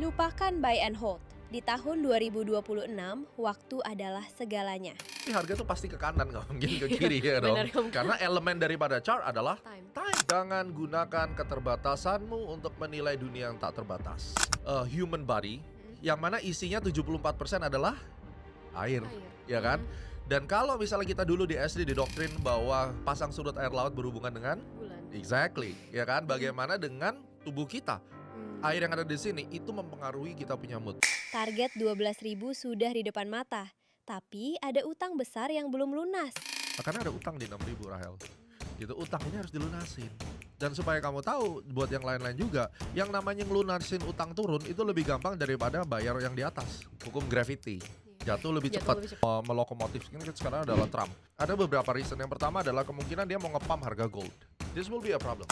Lupakan buy and hold. Di tahun 2026, waktu adalah segalanya. Ini harga tuh pasti ke kanan, nggak mungkin ke kiri ya Benar, dong. kamu. Karena elemen daripada chart adalah Time. time. Jangan gunakan keterbatasanmu untuk menilai dunia yang tak terbatas. Human body, yang mana isinya 74% adalah air, ya kan? Dan kalau misalnya kita dulu di SD didoktrin bahwa pasang surut air laut berhubungan dengan Bulan. exactly, ya kan? Bagaimana dengan tubuh kita? Air yang ada di sini itu mempengaruhi kita punya mood. Target 12.000 sudah di depan mata. Tapi ada utang besar yang belum lunas. Karena ada utang di 6.000 Rahel. Gitu, utang ini harus dilunasin. Dan supaya kamu tahu, buat yang lain-lain juga, yang namanya ngelunasin utang turun itu lebih gampang daripada bayar yang di atas. Hukum gravity. Jatuh lebih cepat. Melokomotif ini sekarang adalah Trump. Ada beberapa reason. Yang pertama adalah kemungkinan dia mau ngepump harga gold. This will be a problem.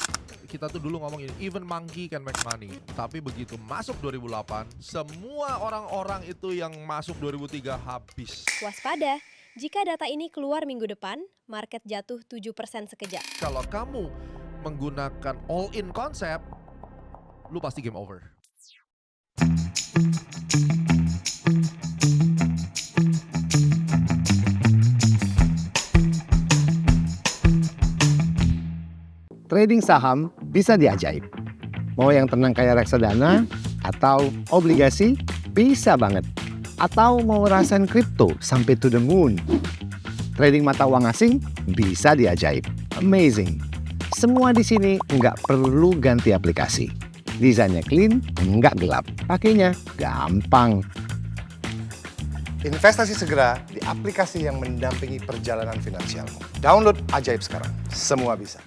Kita tuh dulu ngomong ini, even monkey can make money. Tapi begitu masuk 2008, semua orang-orang itu yang masuk 2003 habis. Waspada, jika data ini keluar minggu depan, market jatuh 7% sekejap. Kalau kamu menggunakan all-in konsep, lu pasti game over. Trading saham bisa diajaib. Mau yang tenang kayak reksadana atau obligasi bisa banget. Atau mau ngerasain kripto sampai to the moon. Trading mata uang asing bisa diajaib. Amazing. Semua di sini nggak perlu ganti aplikasi. Desainnya clean, nggak gelap. Pakainya gampang. Investasi segera di aplikasi yang mendampingi perjalanan finansialmu. Download Ajaib sekarang. Semua bisa.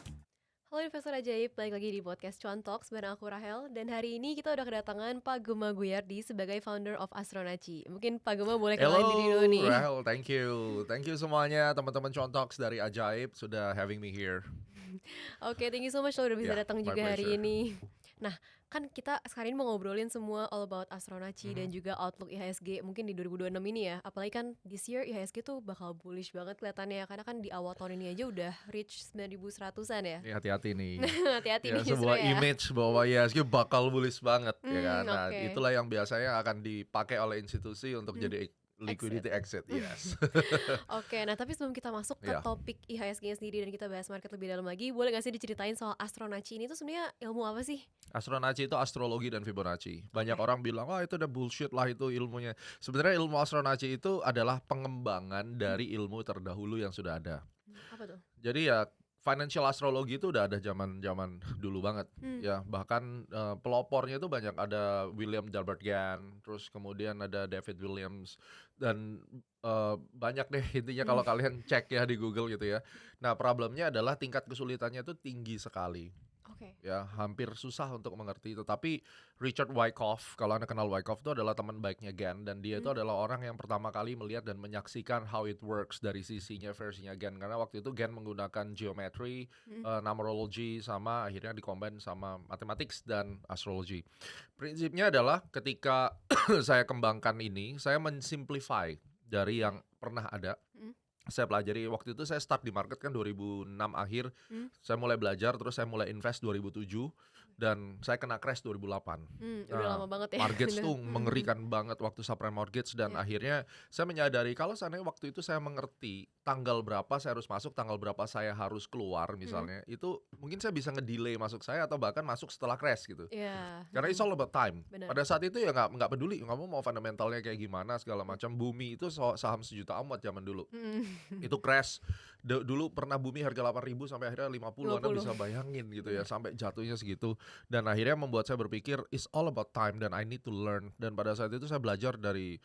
Halo Investor Ajaib, balik lagi di podcast Cuan Talks bareng aku Rahel. Dan hari ini kita udah kedatangan Pak Gema Guyardi sebagai founder of Astronaci. Mungkin Pak Gema boleh kenalin diri dulu nih. Rahel, thank you. Thank you semuanya teman-teman Contox dari Ajaib sudah having me here. Oke, thank you so much lo udah bisa Yeah, datang my juga hari pleasure. ini. Nah, kan kita sekarang ini mau ngobrolin semua all about Astronaci dan juga outlook IHSG mungkin di 2026 ini ya. Apalagi kan this year IHSG tuh bakal bullish banget kelihatannya, karena kan di awal tahun ini aja udah reach 9.100-an ya. Ini hati-hati nih. Hati-hati Ya, nih justru sebuah ya. image bahwa IHSG bakal bullish banget ya kan. Nah, Oke. itulah yang biasanya akan dipakai oleh institusi untuk jadi liquidity exit. Yes. Oke, nah tapi sebelum kita masuk ke Ya. topik IHSG-nya sendiri dan kita bahas market lebih dalam lagi, boleh gak sih diceritain soal Astronaci ini tuh sebenarnya ilmu apa sih? Astronaci itu astrologi dan Fibonacci. Banyak orang bilang, wah itu udah bullshit lah itu ilmunya. Sebenarnya ilmu astronaci itu adalah pengembangan dari ilmu terdahulu yang sudah ada. Apa tuh? Jadi ya financial astrologi itu udah ada zaman dulu banget. Ya, bahkan pelopornya itu banyak, ada William Delbert Gann, terus kemudian ada David Williams, dan banyak deh intinya kalau kalian cek ya di Google gitu ya. Nah, problemnya adalah tingkat kesulitannya itu tinggi sekali. Oke. Ya, hampir susah untuk mengerti itu. Tapi Richard Wyckoff, kalau Anda kenal Wyckoff, itu adalah teman baiknya Gann, dan dia itu adalah orang yang pertama kali melihat dan menyaksikan how it works dari versinya Gann. Karena waktu itu Gann menggunakan geometry, numerology, sama akhirnya dikombin sama mathematics dan astrology. Prinsipnya adalah ketika saya kembangkan ini, saya mensimplify dari yang pernah ada. Saya pelajari, waktu itu saya start di market kan 2006 akhir. Saya mulai belajar, terus saya mulai invest 2007, dan saya kena crash 2008. Udah lama banget ya. Mortgage tuh mengerikan banget waktu subprime mortgage, dan akhirnya saya menyadari kalau seandainya waktu itu saya mengerti tanggal berapa saya harus masuk, tanggal berapa saya harus keluar misalnya, itu mungkin saya bisa ngedelay masuk saya atau bahkan masuk setelah crash gitu. Iya. Karena it's all about time. Benar. Pada saat itu ya nggak peduli kamu mau fundamentalnya kayak gimana segala macam. Bumi itu saham sejuta amat zaman dulu. Itu crash. Dulu pernah bumi harga 8.000 sampai akhirnya 50. Anda bisa bayangin gitu ya, sampai jatuhnya segitu. Dan akhirnya membuat saya berpikir it's all about time dan I need to learn. Dan pada saat itu saya belajar dari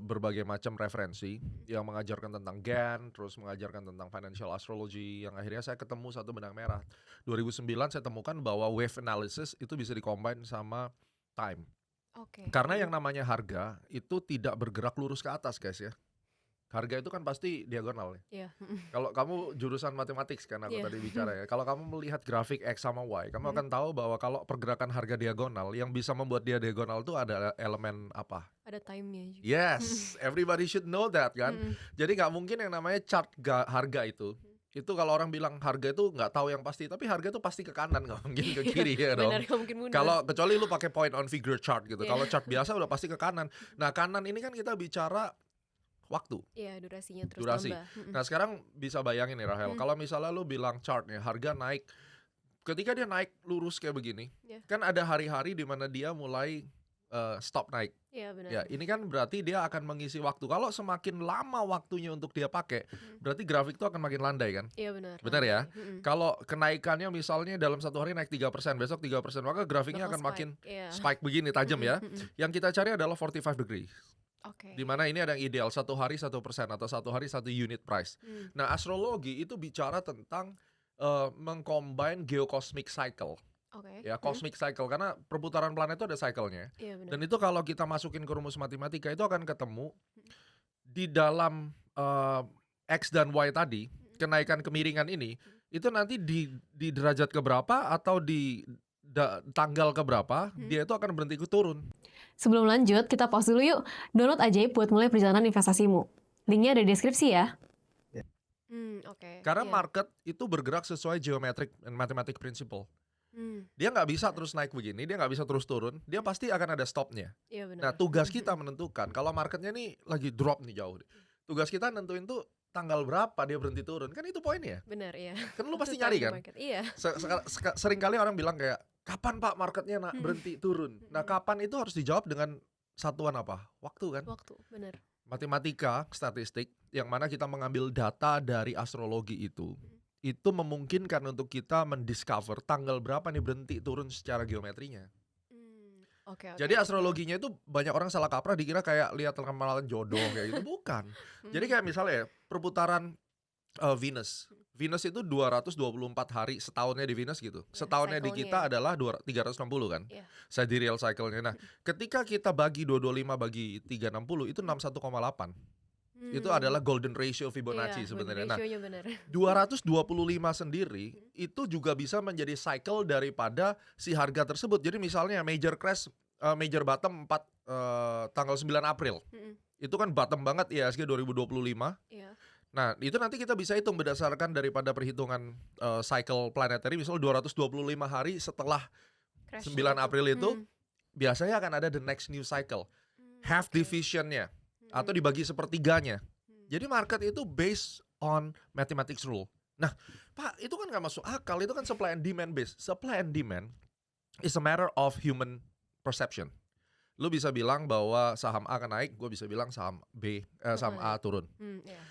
berbagai macam referensi yang mengajarkan tentang Gann, terus mengajarkan tentang financial astrology, yang akhirnya saya ketemu satu benang merah. 2009 saya temukan bahwa wave analysis itu bisa dikombin sama time. Oke. Karena yang namanya harga itu tidak bergerak lurus ke atas, guys ya. Harga itu kan pasti diagonal ya. Iya. Kalau kamu jurusan matematik kan aku Iya. tadi bicara ya. Kalau kamu melihat grafik X sama Y, kamu akan tahu bahwa kalau pergerakan harga diagonal, yang bisa membuat dia diagonal itu ada elemen apa? Ada time-nya juga. Yes, everybody should know that kan. Jadi nggak mungkin yang namanya chart harga itu Itu kalau orang bilang harga itu nggak tahu yang pasti, tapi harga itu pasti ke kanan, nggak mungkin ke kiri ya dong. Benar, nggak mungkin mundur. Kalau kecuali lu pakai point on figure chart gitu. Iya. Kalau chart biasa udah pasti ke kanan. Nah, kanan ini kan kita bicara waktu. Iya, durasinya terus Durasi. tambah. Nah, sekarang bisa bayangin nih Rahel, kalau misalnya lu bilang chartnya harga naik, ketika dia naik lurus kayak begini, Iya. kan ada hari-hari di mana dia mulai stop naik. Iya, benar. Ya, ini kan berarti dia akan mengisi waktu. Kalau semakin lama waktunya untuk dia pakai, berarti grafik itu akan makin landai kan? Iya, benar. Benar ya? landai. Kalau kenaikannya misalnya dalam satu hari naik 3%, besok 3%, maka grafiknya Bakal akan makin Iya. spike begini tajam ya. Yang kita cari adalah 45 degree. Oke. Di mana ini ada yang ideal, satu hari 1% atau satu hari 1 unit price. Nah, astrologi itu bicara tentang mengcombine geocosmic cycle. Oke. Ya, cosmic cycle, karena perputaran planet itu ada cycle-nya. Iya, benar. Dan itu kalau kita masukin ke rumus matematika itu akan ketemu di dalam X dan Y tadi, kenaikan kemiringan ini, itu nanti di derajat keberapa atau di tanggal keberapa, dia itu akan berhenti turun. Sebelum lanjut, kita pause dulu yuk. Download Ajaib buat mulai perjalanan investasimu. Linknya ada di deskripsi ya. Oke. Karena Iya. market itu bergerak sesuai geometric and mathematical principle. Dia nggak bisa terus naik begini, dia nggak bisa terus turun, dia pasti akan ada stopnya. Iya, benar. Nah, tugas kita menentukan, kalau marketnya nih lagi drop nih jauh, tugas kita nentuin tuh tanggal berapa dia berhenti turun, kan itu poinnya. Benar, iya. Kan lu pasti Itu nyari target kan. market. Iya. Sering kali orang bilang kayak, kapan Pak marketnya berhenti turun? Nah, kapan itu harus dijawab dengan satuan apa? Waktu kan. Waktu, benar. Matematika, statistik, yang mana kita mengambil data dari astrologi itu memungkinkan untuk kita mendiscover tanggal berapa nih berhenti turun secara geometrinya. Oke. Jadi astrologinya itu banyak orang salah kaprah dikira kayak lihat ramalan jodoh kayak gitu, bukan. Jadi kayak misalnya ya, perputaran Venus. Venus itu 224 hari setahunnya di Venus gitu. Setahunnya di kita adalah 360 kan. Iya. Sidereal cycle-nya. Nah, ketika kita bagi 225 bagi 360 itu 61,8. Itu adalah golden ratio Fibonacci sebenarnya. Nah, Ratio-nya benar. 225 sendiri itu juga bisa menjadi cycle daripada si harga tersebut. Jadi misalnya major crash, major bottom tanggal 9 April. Itu kan bottom banget IHSG 2025. Iya. Nah, itu nanti kita bisa hitung berdasarkan daripada perhitungan cycle planetary. Misal 225 hari setelah Crash 9 April itu biasanya akan ada the next new cycle. Half divisionnya atau dibagi sepertiganya. Jadi market itu based on mathematics rule. Nah, Pak, itu kan nggak masuk akal. Itu kan supply and demand based. Supply and demand is a matter of human perception. Lu bisa bilang bahwa saham A akan naik, gue bisa bilang saham saham A turun. Iya.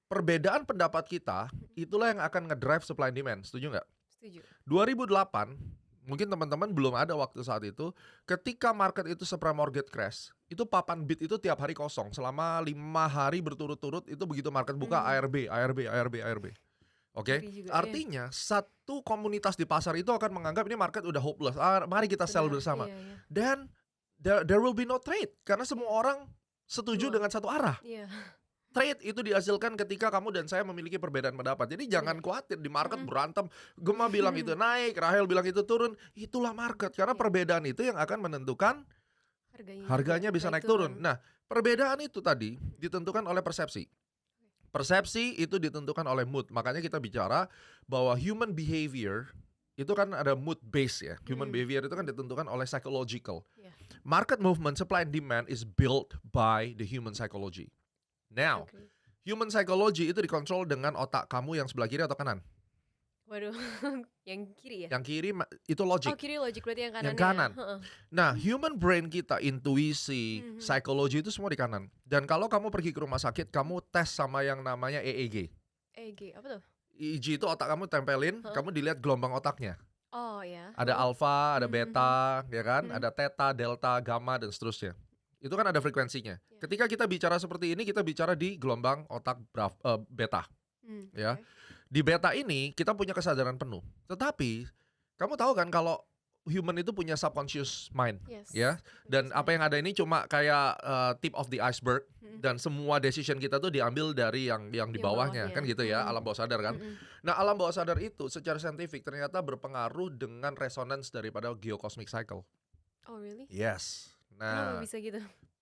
Perbedaan pendapat kita itulah yang akan ngedrive supply and demand. Setuju nggak? Setuju. 2008, mungkin teman-teman belum ada waktu saat itu, ketika market itu mortgage crash, itu papan bid itu tiap hari kosong. Selama 5 hari berturut-turut itu begitu market buka ARB. Oke? Ngeri juga, Artinya satu komunitas di pasar itu akan menganggap ini market udah hopeless. Mari kita sell Benar, bersama. Iya. Dan there will be no trade karena semua orang setuju dengan satu arah. Iya. Trade itu dihasilkan ketika kamu dan saya memiliki perbedaan pendapat. Jadi jangan khawatir di market berantem. Gema bilang itu naik, Rahel bilang itu turun. Itulah market. Karena perbedaan itu yang akan menentukan harganya bisa naik turun. Nah, perbedaan itu tadi ditentukan oleh persepsi. Persepsi itu ditentukan oleh mood. Makanya kita bicara bahwa human behavior itu kan ada mood base ya. Human behavior itu kan ditentukan oleh psychological. Yeah. Market movement, supply and demand is built by the human psychology. Now, human psychology itu dikontrol dengan otak kamu yang sebelah kiri atau kanan? Waduh, yang kiri ya? Yang kiri itu logic. Oh, kiri logic berarti yang kanan. Yang kanan. Nah, human brain kita, intuisi, psikologi itu semua di kanan. Dan kalau kamu pergi ke rumah sakit, kamu tes sama yang namanya EEG. EEG, apa tuh? EEG itu otak kamu tempelin, kamu dilihat gelombang otaknya. Oh ya. Ada alfa, ada beta, ya kan? Ada theta, delta, gamma, dan seterusnya. Itu kan ada frekuensinya. Ketika kita bicara seperti ini, kita bicara di gelombang otak beta. Ya. Di beta ini kita punya kesadaran penuh. Tetapi kamu tahu kan kalau human itu punya subconscious mind, ya. Dan apa yang ada ini cuma kayak tip of the iceberg dan semua decision kita tuh diambil dari yang di bawahnya, kan gitu ya, alam bawah sadar kan. Nah, alam bawah sadar itu secara saintifik ternyata berpengaruh dengan resonance daripada geocosmic cycle. Oh really? Yes. Kenapa Nah, bisa gitu?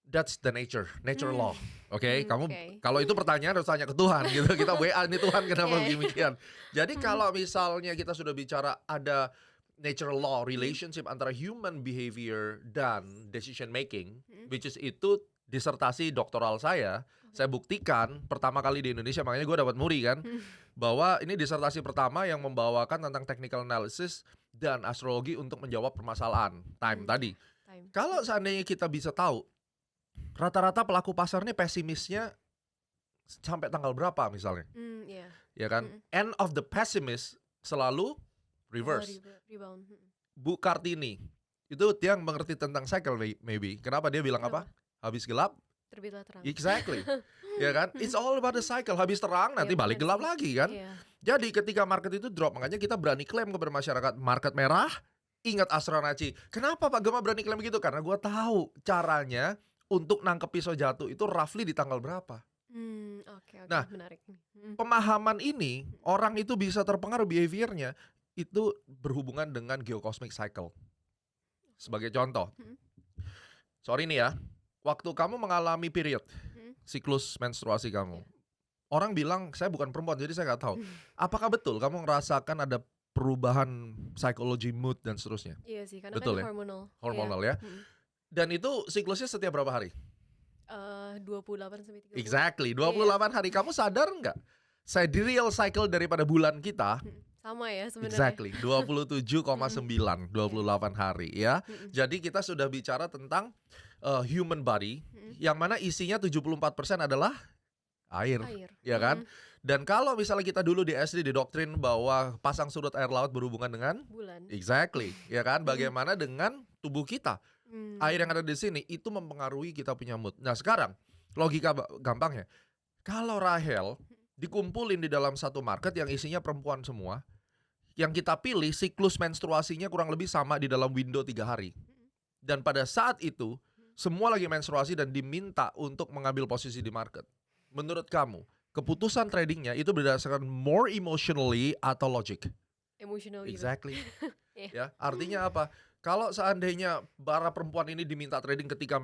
That's the nature law. Oke, kamu oke. kalau itu pertanyaan harus tanya ke Tuhan gitu. Kita WA nih Tuhan kenapa Iya. demikian. Jadi kalau misalnya kita sudah bicara ada nature law relationship antara human behavior dan decision making, which is itu disertasi doktoral saya buktikan pertama kali di Indonesia, makanya gue dapat muri kan, bahwa ini disertasi pertama yang membawakan tentang technical analysis dan astrologi untuk menjawab permasalahan time tadi. Time. Kalau seandainya kita bisa tahu rata-rata pelaku pasar nih pesimisnya sampai tanggal berapa misalnya, Iya. ya kan? End of the pessimist selalu reverse. Rebound. Bu Kartini itu dia mengerti tentang cycle maybe. Kenapa dia bilang apa? Habis gelap, Terbitlah terang. exactly. Ya kan? It's all about the cycle. Habis terang nanti Iya, balik benar gelap sih. lagi kan? Iya. Jadi ketika market itu drop, makanya kita berani klaim kepada masyarakat market merah. Ingat Astronaci. Kenapa Pak Gema berani klaim begitu? Karena gue tahu caranya untuk nangkep pisau jatuh itu roughly di tanggal berapa. Oke, Nah, menarik. Pemahaman ini orang itu bisa terpengaruh behaviornya itu berhubungan dengan geocosmic cycle. Sebagai contoh, sorry nih ya, waktu kamu mengalami period siklus menstruasi kamu, orang bilang saya bukan perempuan jadi saya nggak tahu. Apakah betul kamu merasakan ada perubahan psikologi, mood dan seterusnya? Iya sih, karena Betul kan ya? hormonal. Hormonal Iya. ya. Dan itu siklusnya setiap berapa hari? 28 sampai 30. Exactly, 28 hari. Kamu sadar nggak? Sidereal cycle daripada bulan kita Sama ya sebenarnya. exactly 27,9 28 hari ya. Jadi kita sudah bicara tentang human body yang mana isinya 74% adalah air, Air. ya kan? Dan kalau misalnya kita dulu di SD didoktrin bahwa pasang surut air laut berhubungan dengan Bulan. exactly, ya kan? Bagaimana dengan tubuh kita? Air yang ada di sini itu mempengaruhi kita punya mood. Nah, sekarang logika gampangnya. Kalau Rahel dikumpulin di dalam satu market yang isinya perempuan semua, yang kita pilih siklus menstruasinya kurang lebih sama di dalam window 3 hari. Dan pada saat itu semua lagi menstruasi dan diminta untuk mengambil posisi di market. Menurut kamu, keputusan tradingnya itu berdasarkan more emotionally atau logic? Emotional gitu. Exactly. Iya. Ya, artinya apa? Kalau seandainya para perempuan ini diminta trading ketika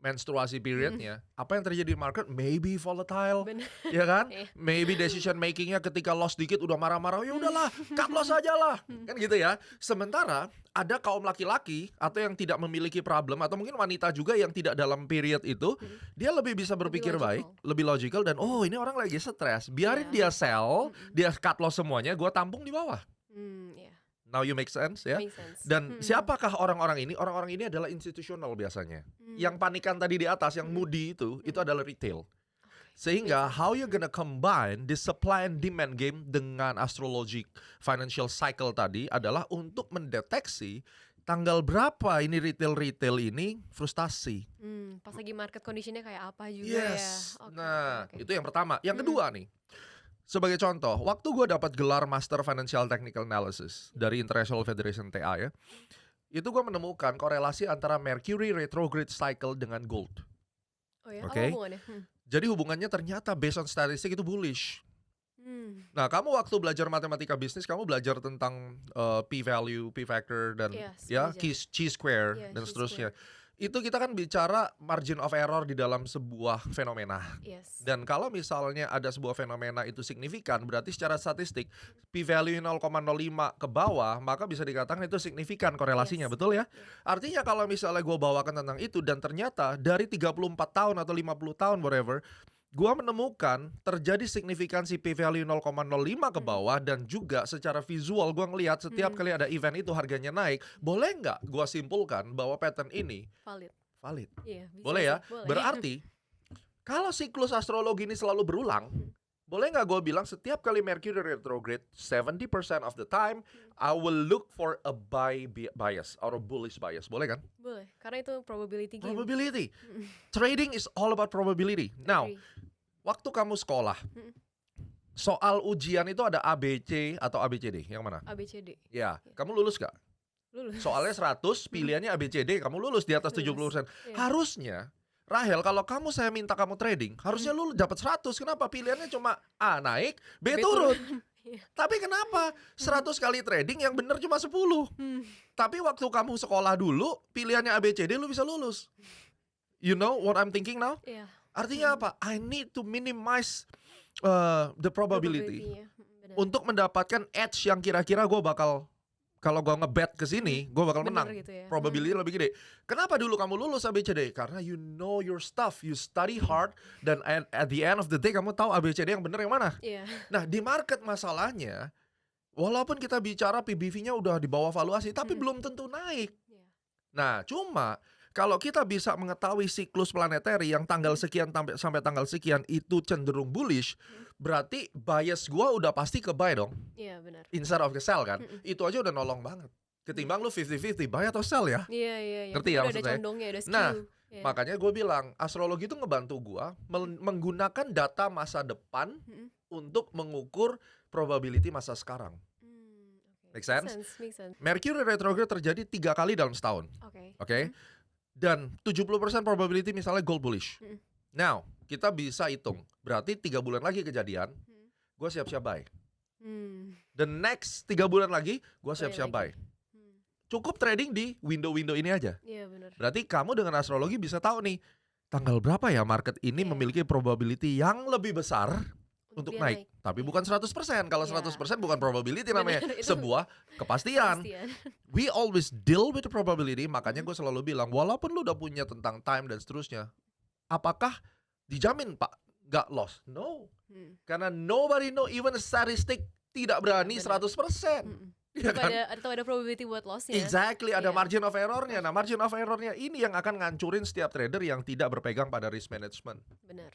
menstruasi periodnya, apa yang terjadi di market? Maybe volatile, Bener. ya kan? Iya. Maybe decision makingnya ketika loss dikit udah marah-marah, ya udahlah, cut loss aja lah, kan gitu ya. Sementara ada kaum laki-laki atau yang tidak memiliki problem atau mungkin wanita juga yang tidak dalam period itu, dia lebih bisa berpikir logical. baik, lebih logical dan oh ini orang lagi stres, biarin dia sell, dia cut loss semuanya, gua tampung di bawah. Iya. Now you make sense ya. Make sense. Dan siapakah orang-orang ini? Orang-orang ini adalah institusional biasanya. Yang panikan tadi di atas, yang moody itu adalah retail. Sehingga how you gonna combine the supply and demand game dengan astrologic financial cycle tadi adalah untuk mendeteksi tanggal berapa ini retail ini frustasi. Pas lagi market conditionnya kayak apa juga Yes. ya. Oke, Nah, oke. itu yang pertama. Yang kedua nih. Sebagai contoh, waktu gue dapat gelar Master Financial Technical Analysis dari International Federation TA ya, itu gue menemukan korelasi antara Mercury retrograde cycle dengan gold. Oh ya, Oke. apa hubungannya? Jadi hubungannya ternyata based on statistik itu bullish. Nah, kamu waktu belajar matematika bisnis, kamu belajar tentang p-value, p-factor, dan Yes, ya belajar. chi-square Iya, dan seterusnya. chi-square. Itu kita kan bicara margin of error di dalam sebuah fenomena. Yes. Dan kalau misalnya ada sebuah fenomena itu signifikan, berarti secara statistik p-value 0,05 ke bawah, maka bisa dikatakan itu signifikan korelasinya, Yes. betul ya? Artinya kalau misalnya gue bawakan tentang itu dan ternyata dari 34 tahun atau 50 tahun whatever, gue menemukan terjadi signifikansi p-value 0,05 ke bawah dan juga secara visual gue ngelihat setiap kali ada event itu harganya naik, boleh nggak gue simpulkan bahwa pattern ini Valid. valid? Iya, bisa Boleh ya? sih, boleh. Berarti kalau siklus astrologi ini selalu berulang, boleh nggak gue bilang setiap kali Mercury retrograde 70% of the time I will look for a buy bias or a bullish bias. Boleh kan? Boleh, karena itu probability game. Probability. Trading is all about probability. Now, Agree. waktu kamu sekolah, soal ujian itu ada ABC atau ABCD, yang mana? ABCD. Ya, kamu lulus gak? Lulus. Soalnya 100, pilihannya ABCD, kamu lulus di atas 70%. Iya. Harusnya, Rahel, kalau saya minta kamu trading, harusnya lu dapat 100. Kenapa? Pilihannya cuma A naik, B B turun. Iya. Tapi kenapa 100 kali trading yang benar cuma 10? Tapi waktu kamu sekolah dulu, pilihannya ABCD lu bisa lulus. You know what I'm thinking now? Iya. Artinya apa? I need to minimize the probability Probability-nya. Benar. untuk mendapatkan edge yang kira-kira gue bakal, kalau gue ngebet ke sini, gue bakal Bener menang. gitu ya. Probability lebih gede. Kenapa dulu kamu lulus ABCD? Karena you know your stuff, you study hard, dan at the end of the day kamu tahu ABCD yang bener yang mana. Iya. Nah di market masalahnya, walaupun kita bicara PBV-nya udah di bawah valuasi, tapi belum tentu naik. Iya. Nah cuma kalau kita bisa mengetahui siklus planetary yang tanggal sekian sampai tanggal sekian itu cenderung bullish, berarti bias gua udah pasti ke buy dong, Iya, benar. instead of ke sell kan. Itu aja udah nolong banget. Ketimbang lu 50-50 buy atau sell ya. Iya, iya, iya. Ngerti Kita ya udah maksud ada saya? condongnya, ada skew. Nah, Iya. Makanya gue bilang astrologi itu ngebantu gua menggunakan data masa depan Mm-mm. untuk mengukur probability masa sekarang. Oke. Make sense? Make sense. Mercury retrograde terjadi 3 kali dalam setahun. Oke. Oke. Dan 70% probability misalnya gold bullish. Mm. Now, kita bisa hitung. Berarti 3 bulan lagi kejadian, gue siap-siap buy. The next 3 bulan lagi, gue siap-siap buy. Cukup trading di window-window ini aja. Iya, benar. Berarti kamu dengan astrologi bisa tahu nih, tanggal berapa ya market ini Iya. memiliki probability yang lebih besar untuk dia naik. Tapi Iya. bukan 100%. Kalau Iya. 100% bukan probability namanya. Benar, itu Sebuah kepastian. Pastian. We always deal with the probability. Makanya gue selalu bilang, walaupun lu udah punya tentang time dan seterusnya, apakah dijamin Pak gak loss? No. Karena nobody know, even a statistic tidak berani Benar. 100%. Iya Tetap kan? ada probability buat loss-nya. Exactly, ada Iya. margin of error-nya. Nah, margin of error-nya ini yang akan ngancurin setiap trader yang tidak berpegang pada risk management. Benar.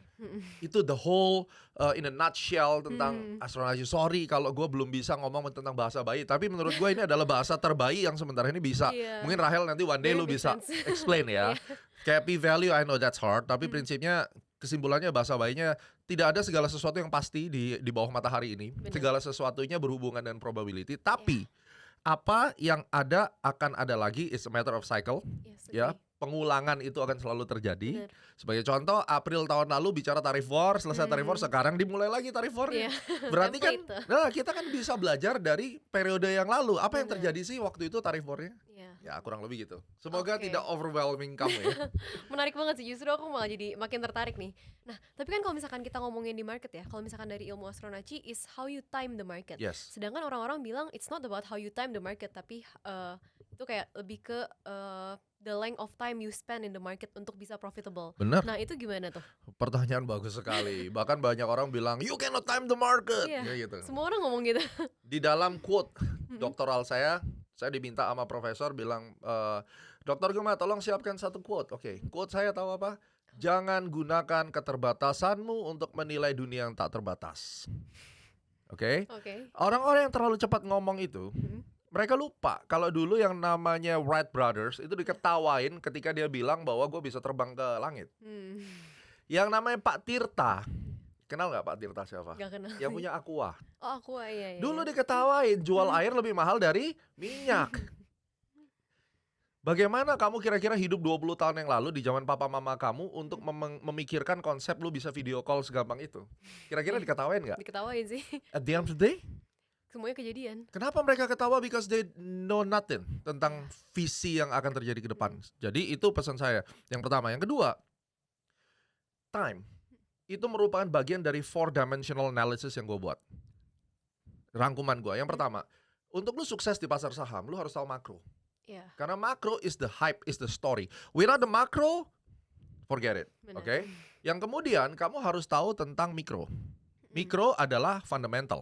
Itu the whole in a nutshell tentang astrologi. Sorry kalau gue belum bisa ngomong tentang bahasa bayi, tapi menurut gue ini adalah bahasa terbaik yang sementara ini bisa. Iya. Mungkin Rahel nanti one day Very lu big bisa sense. explain ya. Iya. Kayak p-value, I know that's hard, tapi prinsipnya kesimpulannya bahasa bayinya tidak ada segala sesuatu yang pasti di bawah matahari ini. Benar. Segala sesuatunya berhubungan dengan probability, tapi apa yang ada akan ada lagi, is a matter of cycle. Yes, Ya, agree. pengulangan itu akan selalu terjadi. Benar. Sebagai contoh, April tahun lalu bicara tarif war, selesai tarif war, sekarang dimulai lagi tarif warnya. Iya. Berarti kan, Template tuh. nah kita kan bisa belajar dari periode yang lalu. Apa yang Benar. terjadi sih waktu itu tarif warnya? Iya. Ya kurang lebih gitu. Semoga Oke. tidak overwhelming kamu ya. Menarik banget sih, justru aku malah jadi makin tertarik nih. Nah, tapi kan kalau misalkan kita ngomongin di market ya, kalau misalkan dari ilmu astronaci is how you time the market. Yes. Sedangkan orang-orang bilang it's not about how you time the market, tapi itu kayak lebih ke the length of time you spend in the market untuk bisa profitable. Benar. Nah, itu gimana tuh? Pertanyaan bagus sekali. Bahkan banyak orang bilang, you cannot time the market. Iya. Ya gitu. Semua orang ngomong gitu. Di dalam quote doktoral saya diminta sama profesor bilang, Dokter Gema tolong siapkan satu quote. Oke, quote saya tahu apa? Jangan gunakan keterbatasanmu untuk menilai dunia yang tak terbatas. Oke? Oke. Orang-orang yang terlalu cepat ngomong itu, mereka lupa kalau dulu yang namanya Wright Brothers itu diketawain ketika dia bilang bahwa gue bisa terbang ke langit. Yang namanya Pak Tirta, kenal nggak Pak Tirta siapa? Gak kenal. Yang punya Aqua. Oh, aku iya. Dulu diketawain jual air lebih mahal dari minyak. Bagaimana kamu kira-kira hidup 20 tahun yang lalu di zaman papa mama kamu untuk memikirkan konsep lu bisa video call segampang itu? Kira-kira diketawain nggak? Diketawain sih. At the end of the day, Semuanya kejadian. kenapa mereka ketawa? Because they know nothing tentang visi yang akan terjadi ke depan. Jadi itu pesan saya. Yang pertama. Yang kedua, time. Itu merupakan bagian dari 4-dimensional analysis yang gue buat. Rangkuman gue. Yang pertama, untuk lu sukses di pasar saham, lu harus tahu makro. Iya. Karena makro is the hype, is the story. Without the macro, forget it. Benar. Oke? Yang kemudian kamu harus tahu tentang mikro. Mikro adalah fundamental.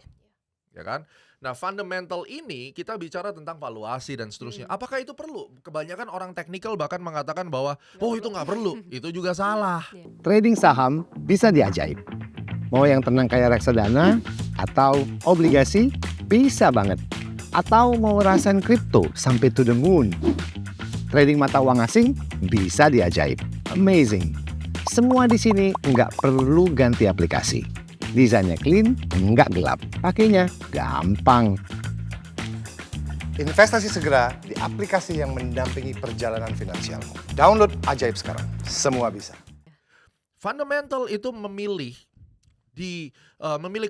Ya kan? Nah, fundamental ini kita bicara tentang valuasi dan seterusnya. Apakah itu perlu? Kebanyakan orang teknikal bahkan mengatakan bahwa itu nggak perlu. Itu juga salah. Trading saham bisa diajaib. Mau yang tenang kayak reksadana atau obligasi bisa banget. Atau mau rasain kripto sampai to the moon. Trading mata uang asing bisa diajaib. Amazing. Semua di sini nggak perlu ganti aplikasi. Desainnya clean, nggak gelap. Pakainya gampang. Investasi segera di aplikasi yang mendampingi perjalanan finansialmu. Download Ajaib sekarang. Semua bisa. Fundamental itu memilih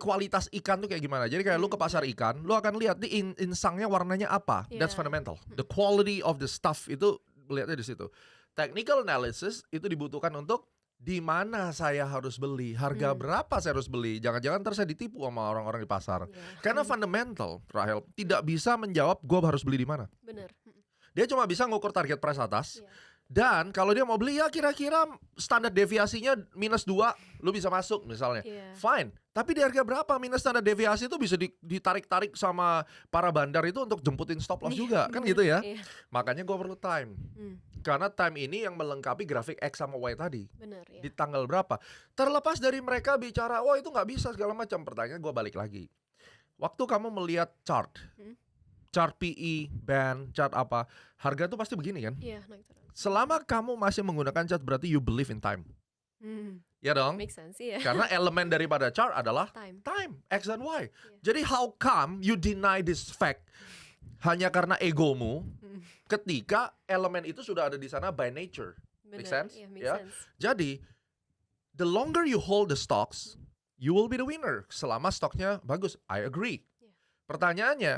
kualitas ikan tuh kayak gimana. Jadi kayak lu ke pasar ikan, lu akan lihat di insangnya warnanya apa. That's Yeah. fundamental. The quality of the stuff itu lihatnya di situ. Technical analysis itu dibutuhkan untuk di mana saya harus beli, harga berapa saya harus beli. Jangan-jangan ntar saya ditipu sama orang-orang di pasar. Iya. Karena fundamental, Rahel, tidak bisa menjawab gue harus beli di mana. Bener. Dia cuma bisa ngukur target price atas. Iya. Dan kalau dia mau beli ya kira-kira standar deviasinya -2, lu bisa masuk misalnya. Iya. Fine. Tapi di harga berapa minus standar deviasi itu bisa ditarik-tarik sama para bandar itu untuk jemputin stop loss juga. Kan gitu ya. Iya. Makanya gue perlu time. Karena time ini yang melengkapi grafik X sama Y tadi. Bener ya. Di tanggal berapa. Terlepas dari mereka bicara, wah itu nggak bisa segala macam. Pertanyaan gue balik lagi. Waktu kamu melihat chart, chart PE, band, chart apa, harga tuh pasti begini kan. Iya, naik turun. Selama kamu masih menggunakan chart berarti you believe in time. Ya dong? Make sense, iya. Karena elemen daripada chart adalah Time. time, X dan Y. Jadi how come you deny this fact hanya karena egomu ketika elemen itu sudah ada di sana by nature. Make Bener, sense? iya, make Ya. sense. Jadi the longer you hold the stocks, you will be the winner selama stoknya bagus. I agree. Yeah. Pertanyaannya,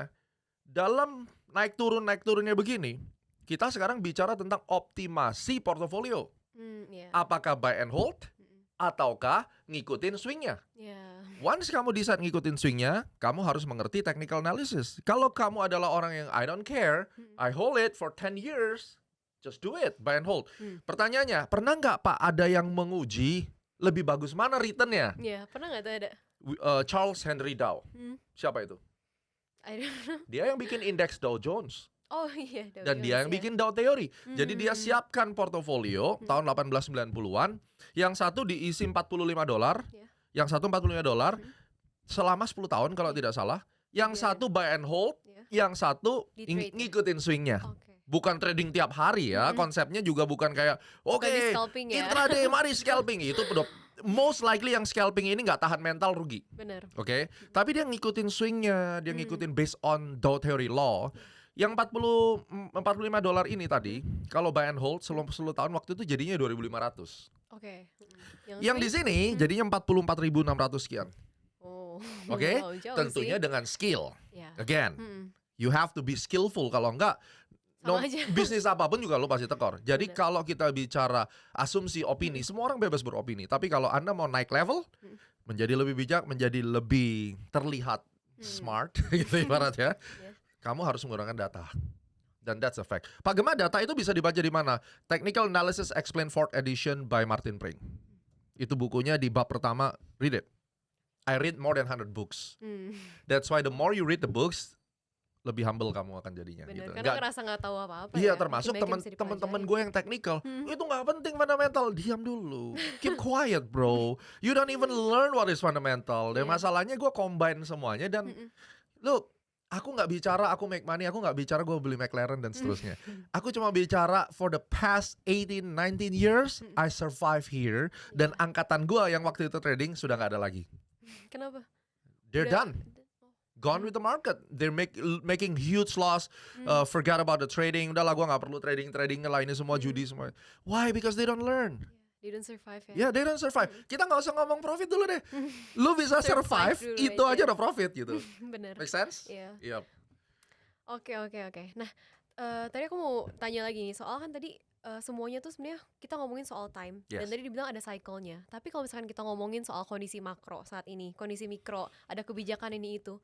dalam naik turunnya begini, kita sekarang bicara tentang optimasi portofolio. Iya. Apakah buy and hold ataukah ngikutin swingnya? Iya. Once kamu decide ngikutin swingnya, kamu harus mengerti technical analysis. Kalau kamu adalah orang yang I don't care, I hold it for 10 years, just do it, buy and hold. Pertanyaannya, pernah nggak Pak ada yang menguji lebih bagus mana returnnya? Iya, pernah nggak tuh ada? Charles Henry Dow. Siapa itu? I don't know. Dia yang bikin indeks Dow Jones. Oh iya. Dan dia yang bikin Dow Theory. Jadi dia siapkan portofolio tahun 1890-an. Yang satu diisi $45, Yeah. yang satu $45 selama 10 tahun kalau tidak salah. Yang Yeah. satu buy and hold, Yeah. yang satu Di-trade. ngikutin swingnya. Oke. Bukan trading tiap hari ya, konsepnya juga bukan kayak oke, di scalping ya. intraday mari scalping. Itu most likely yang scalping ini nggak tahan mental rugi. Bener. Oke, tapi dia ngikutin swingnya, dia ngikutin based on Dow Theory Law. Yang $45 ini tadi, kalau buy and hold selama 10 tahun waktu itu jadinya 2.500. Oke. Yang di swing? sini jadinya 44.600 sekian. Oh. Oke, Wow, jauh tentunya sih. dengan skill. Ya. Again, Mm-mm. you have to be skillful. Kalau enggak, Sama aja. bisnis apapun juga lo pasti tekor. Jadi Benar. kalau kita bicara asumsi opini, semua orang bebas beropini. Tapi kalau Anda mau naik level, menjadi lebih bijak, menjadi lebih terlihat smart, gitu ibaratnya, Yeah. kamu harus menggunakan data. Dan that's a fact. Pak Gema, data itu bisa dibaca di mana? Technical Analysis Explained 4th Edition by Martin Pring. Itu bukunya di bab pertama, read it. I read more than 100 books. That's why the more you read the books, lebih humble kamu akan jadinya. Bener. Gitu. Karena Nggak- ngerasa nggak tahu apa-apa Iya, ya. termasuk Dikit banyak yang bisa teman-teman dipelajari. gue yang technical. Itu nggak penting fundamental. Diam dulu. Keep quiet, bro. You don't even learn what is fundamental. Dan Iya. masalahnya gue combine semuanya dan look, aku nggak bicara aku make money, aku nggak bicara gue beli McLaren dan seterusnya. Aku cuma bicara for the past 18-19 years I survive here dan angkatan gue yang waktu itu trading sudah nggak ada lagi. Kenapa? They're Udah- done. Gone with the market. They're making huge loss. Forgot about the trading. Udahlah, gue nggak perlu trading lah, ini semua judi semua. Why? Because they don't learn. They don't survive ya. Yeah, they don't survive. Kita nggak usah ngomong profit dulu deh. Lu bisa survive, Survive dulu itu aja. aja udah profit gitu. Bener. Make sense? Iya. Yep. Oke. Nah, tadi aku mau tanya lagi nih, soal kan tadi semuanya tuh sebenarnya kita ngomongin soal time dan Yes. tadi dibilang ada cycle-nya. Tapi kalau misalkan kita ngomongin soal kondisi makro saat ini, kondisi mikro, ada kebijakan ini itu.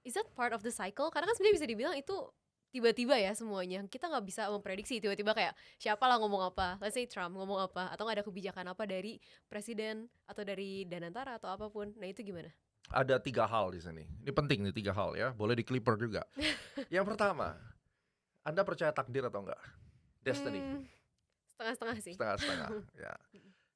Is that part of the cycle? Karena kan sebenarnya bisa dibilang itu tiba-tiba ya semuanya. Kita nggak bisa memprediksi tiba-tiba kayak siapa lah ngomong apa. Let's say Trump ngomong apa atau nggak ada kebijakan apa dari presiden atau dari Danantara atau apapun. Nah, itu gimana? Ada 3 hal di sini. Ini penting nih 3 hal ya. Boleh di clipper juga. Yang pertama, Anda percaya takdir atau enggak? Destiny. Setengah-setengah sih. Setengah-setengah. Ya.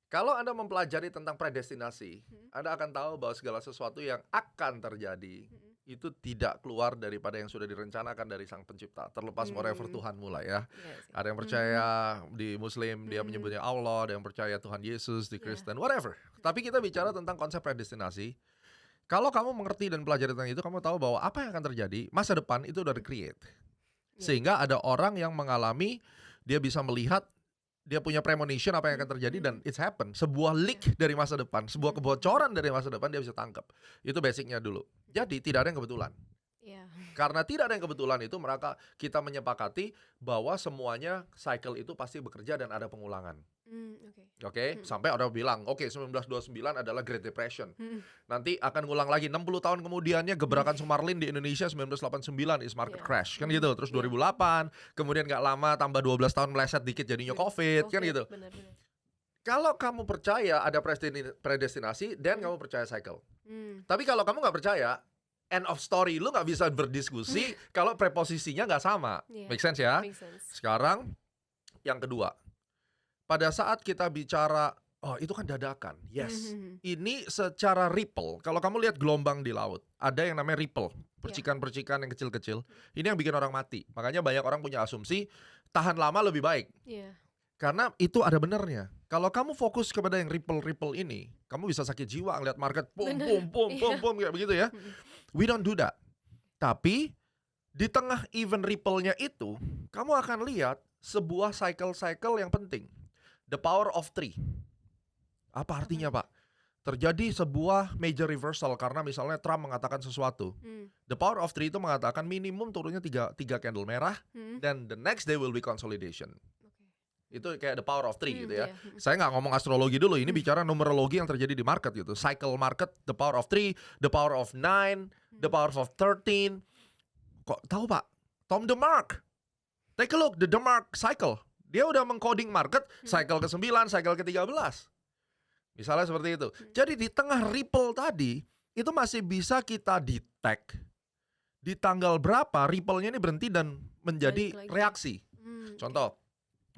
Kalau Anda mempelajari tentang predestinasi, Anda akan tahu bahwa segala sesuatu yang akan terjadi itu tidak keluar daripada yang sudah direncanakan dari Sang Pencipta. Terlepas whatever Tuhan mulai ya. Iya sih. Ada yang percaya di Muslim dia menyebutnya Allah, ada yang percaya Tuhan Yesus di Kristen, whatever. Tapi kita bicara tentang konsep predestinasi. Kalau kamu mengerti dan pelajari tentang itu, kamu tahu bahwa apa yang akan terjadi masa depan itu udah di-create. Sehingga ada orang yang mengalami, dia bisa melihat, dia punya premonition apa yang akan terjadi dan it's happen. Sebuah leak dari masa depan, sebuah kebocoran dari masa depan dia bisa tangkap. Itu basicnya dulu. Jadi tidak ada yang kebetulan. Iya. Karena tidak ada yang kebetulan itu, maka kita menyepakati bahwa semuanya cycle itu pasti bekerja dan ada pengulangan. Oke. Oke, sampai ada bilang, oke 1929 adalah Great Depression. Mm. Nanti akan ngulang lagi 60 tahun kemudiannya gebrakan Sumarlin di Indonesia 1989 is market Iya. crash kan gitu. Terus Iya. 2008, kemudian nggak lama tambah 12 tahun meleset dikit jadinya COVID kan gitu. Benar. Kalau kamu percaya ada predestinasi, dan kamu percaya cycle. Tapi kalau kamu nggak percaya, end of story, lu nggak bisa berdiskusi kalau preposisinya nggak sama. Iya. Make sense ya? Make sense. Sekarang yang kedua, pada saat kita bicara, oh itu kan dadakan, yes. Ini secara ripple, kalau kamu lihat gelombang di laut, ada yang namanya ripple, percikan-percikan yang kecil-kecil. Ini yang bikin orang mati. Makanya banyak orang punya asumsi, tahan lama lebih baik. Iya. Karena itu ada benernya. Kalau kamu fokus kepada yang ripple-ripple ini, kamu bisa sakit jiwa ngeliat market pum kayak begitu ya. We don't do that. Tapi di tengah event ripple-nya itu, kamu akan lihat sebuah cycle-cycle yang penting. The power of three. Apa artinya, Pak? Terjadi sebuah major reversal karena misalnya Trump mengatakan sesuatu. The power of three itu mengatakan minimum turunnya tiga candle merah, dan the next day will be consolidation. Itu kayak the power of three gitu ya. Saya nggak ngomong astrologi dulu, ini bicara numerologi yang terjadi di market gitu. Cycle market, the power of three, the power of 9, the power of 13. Kok tahu, Pak? Tom DeMark. Take a look, the DeMark cycle. Dia udah mengcoding market, cycle ke-9, cycle ke-13. Misalnya seperti itu. Jadi di tengah ripple tadi, itu masih bisa kita detect di tanggal berapa ripple-nya ini berhenti dan menjadi Balik lagi. reaksi. Contoh,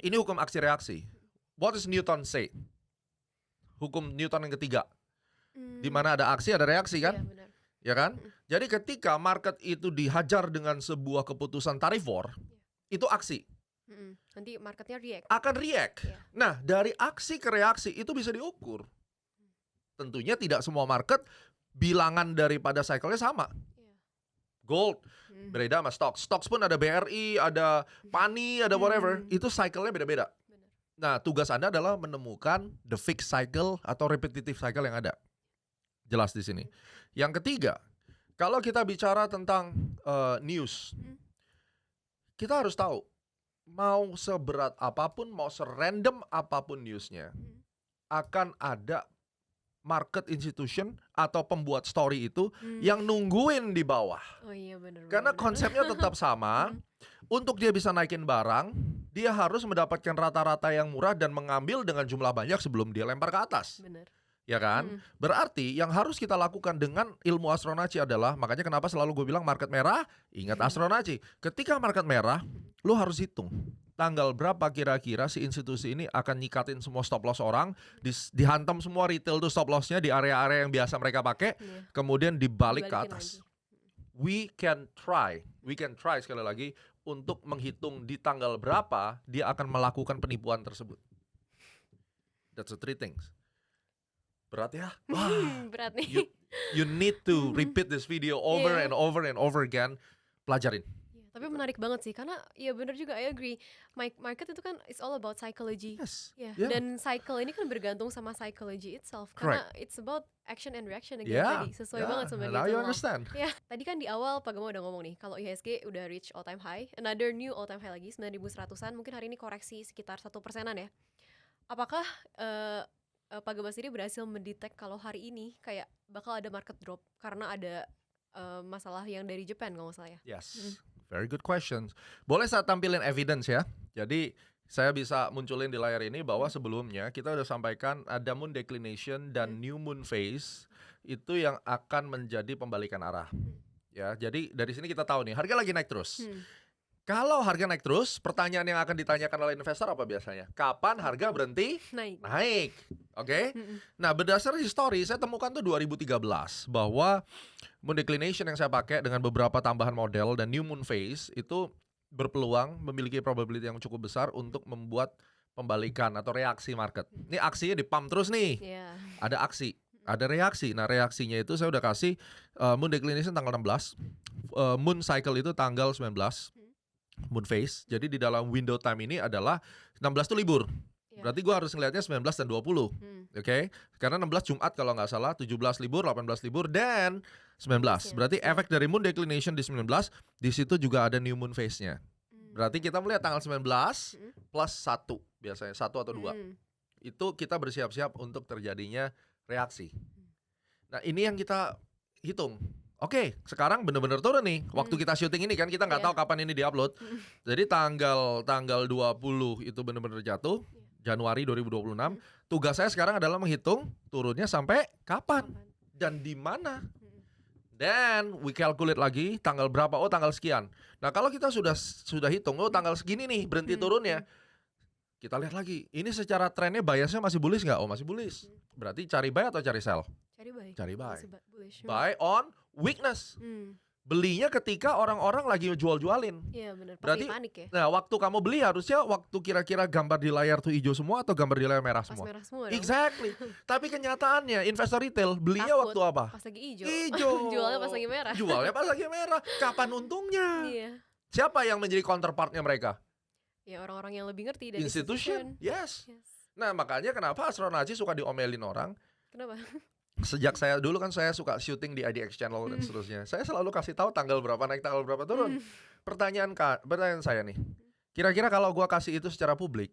ini hukum aksi reaksi. What does Newton say? Hukum Newton yang ketiga. Di mana ada aksi, ada reaksi kan? Iya, benar. Ya kan? Jadi ketika market itu dihajar dengan sebuah keputusan tarif war, itu aksi. Nanti marketnya react. Akan react. Iya. Nah, dari aksi ke reaksi itu bisa diukur. Tentunya tidak semua market bilangan daripada cycle-nya sama. Iya. Gold beda sama stocks. Stocks pun ada BRI, ada PANI, ada whatever. Itu cycle-nya beda-beda. Benar. Nah, tugas Anda adalah menemukan the fixed cycle atau repetitive cycle yang ada. Jelas di sini. Yang ketiga, kalau kita bicara tentang news, kita harus tahu, mau seberat apapun, mau serandom apapun newsnya, akan ada market institution atau pembuat story itu yang nungguin di bawah. Oh iya, benar. Karena konsepnya tetap sama. Untuk dia bisa naikin barang, dia harus mendapatkan rata-rata yang murah dan mengambil dengan jumlah banyak sebelum dia lempar ke atas. Benar. Ya kan? Berarti yang harus kita lakukan dengan ilmu astronaci adalah, makanya kenapa selalu gue bilang market merah, ingat astronaci. Ketika market merah, lu harus hitung tanggal berapa kira-kira si institusi ini akan nyikatin semua stop loss orang, dihantam semua retail tuh stop lossnya di area-area yang biasa mereka pakai, kemudian dibalik ke Dibalikin atas. lagi. We can try sekali lagi untuk menghitung di tanggal berapa dia akan melakukan penipuan tersebut. That's the three things. Berat ya? Wah, Berat nih. you need to repeat this video over Yeah. and over and over again. Pelajarin. Iya, tapi menarik banget sih, karena ya benar juga, I agree. Market itu kan it's all about psychology. Yes. Ya, Yeah. dan cycle ini kan bergantung sama psychology itself. Karena it's about action and reaction again Yeah. tadi. Sesuai banget sama Now you Newton law. understand. Ya, tadi kan di awal Pak Gema udah ngomong nih, kalau IHSG udah reach all time high, another new all time high lagi, 9.100-an, mungkin hari ini koreksi sekitar 1%-an ya. Apakah Pak Gema sendiri berhasil mendetek kalau hari ini kayak bakal ada market drop karena ada masalah yang dari Japan kalau nggak salah ya? Yes. Very good questions. Boleh saya tampilin evidence ya. Jadi saya bisa munculin di layar ini bahwa sebelumnya kita udah sampaikan ada moon declination dan new moon phase itu yang akan menjadi pembalikan arah. Ya, jadi dari sini kita tahu nih harga lagi naik terus. Kalau harga naik terus, pertanyaan yang akan ditanyakan oleh investor apa biasanya? Kapan harga berhenti Naik. naik? Oke. Nah, berdasarkan histori saya temukan tuh 2013 bahwa moon declination yang saya pakai dengan beberapa tambahan model dan new moon phase itu berpeluang memiliki probability yang cukup besar untuk membuat pembalikan atau reaksi market. Ini aksinya di pump terus nih. Iya. Ada aksi, ada reaksi. Nah, reaksinya itu saya udah kasih moon declination tanggal 16, moon cycle itu tanggal 19. Moon phase. Jadi di dalam window time ini adalah 16 itu libur. Iya. Berarti gue harus ngelihatnya 19 dan 20. Oke? Karena 16 Jumat kalau nggak salah, 17 libur, 18 libur, dan 19. Berarti efek dari moon declination di 19, di situ juga ada new moon phase-nya. Berarti kita melihat tanggal 19 plus 1 biasanya, 1 atau 2. Itu kita bersiap-siap untuk terjadinya reaksi. Nah ini yang kita hitung. Oke, sekarang bener-bener turun nih. Waktu kita syuting ini kan kita nggak tahu kapan ini diupload. Jadi tanggal 20 itu bener-bener jatuh, Januari 2026. Tugas saya sekarang adalah menghitung turunnya sampai kapan dan di mana. Dan we calculate lagi tanggal berapa, oh tanggal sekian. Nah kalau kita sudah hitung, oh tanggal segini nih berhenti turunnya. Kita lihat lagi, ini secara trennya biasnya masih bullish nggak? Oh masih bullish. Berarti cari buy atau cari sell? Cari buy. Buy on weakness. Belinya ketika orang-orang lagi jual-jualin. Iya benar. Berarti Panik ya. Nah waktu kamu beli harusnya waktu kira-kira gambar di layar tuh hijau semua atau gambar di layar merah Pas semua? merah semua dong. Exactly. Tapi kenyataannya investor retail belinya Takut. waktu apa? Pas lagi hijau. Hijau. Jualnya pas lagi merah. Jualnya pas lagi merah. Kapan untungnya? Iya. Siapa yang menjadi counterpartnya mereka? Ya orang-orang yang lebih ngerti dari Institution. Yes. Yes. Nah makanya kenapa Astronaci suka diomelin orang. Kenapa? Sejak saya dulu kan saya suka syuting di IDX Channel dan seterusnya. Saya selalu kasih tahu tanggal berapa naik, tanggal berapa turun. Pertanyaan saya nih. Kira-kira kalau gua kasih itu secara publik,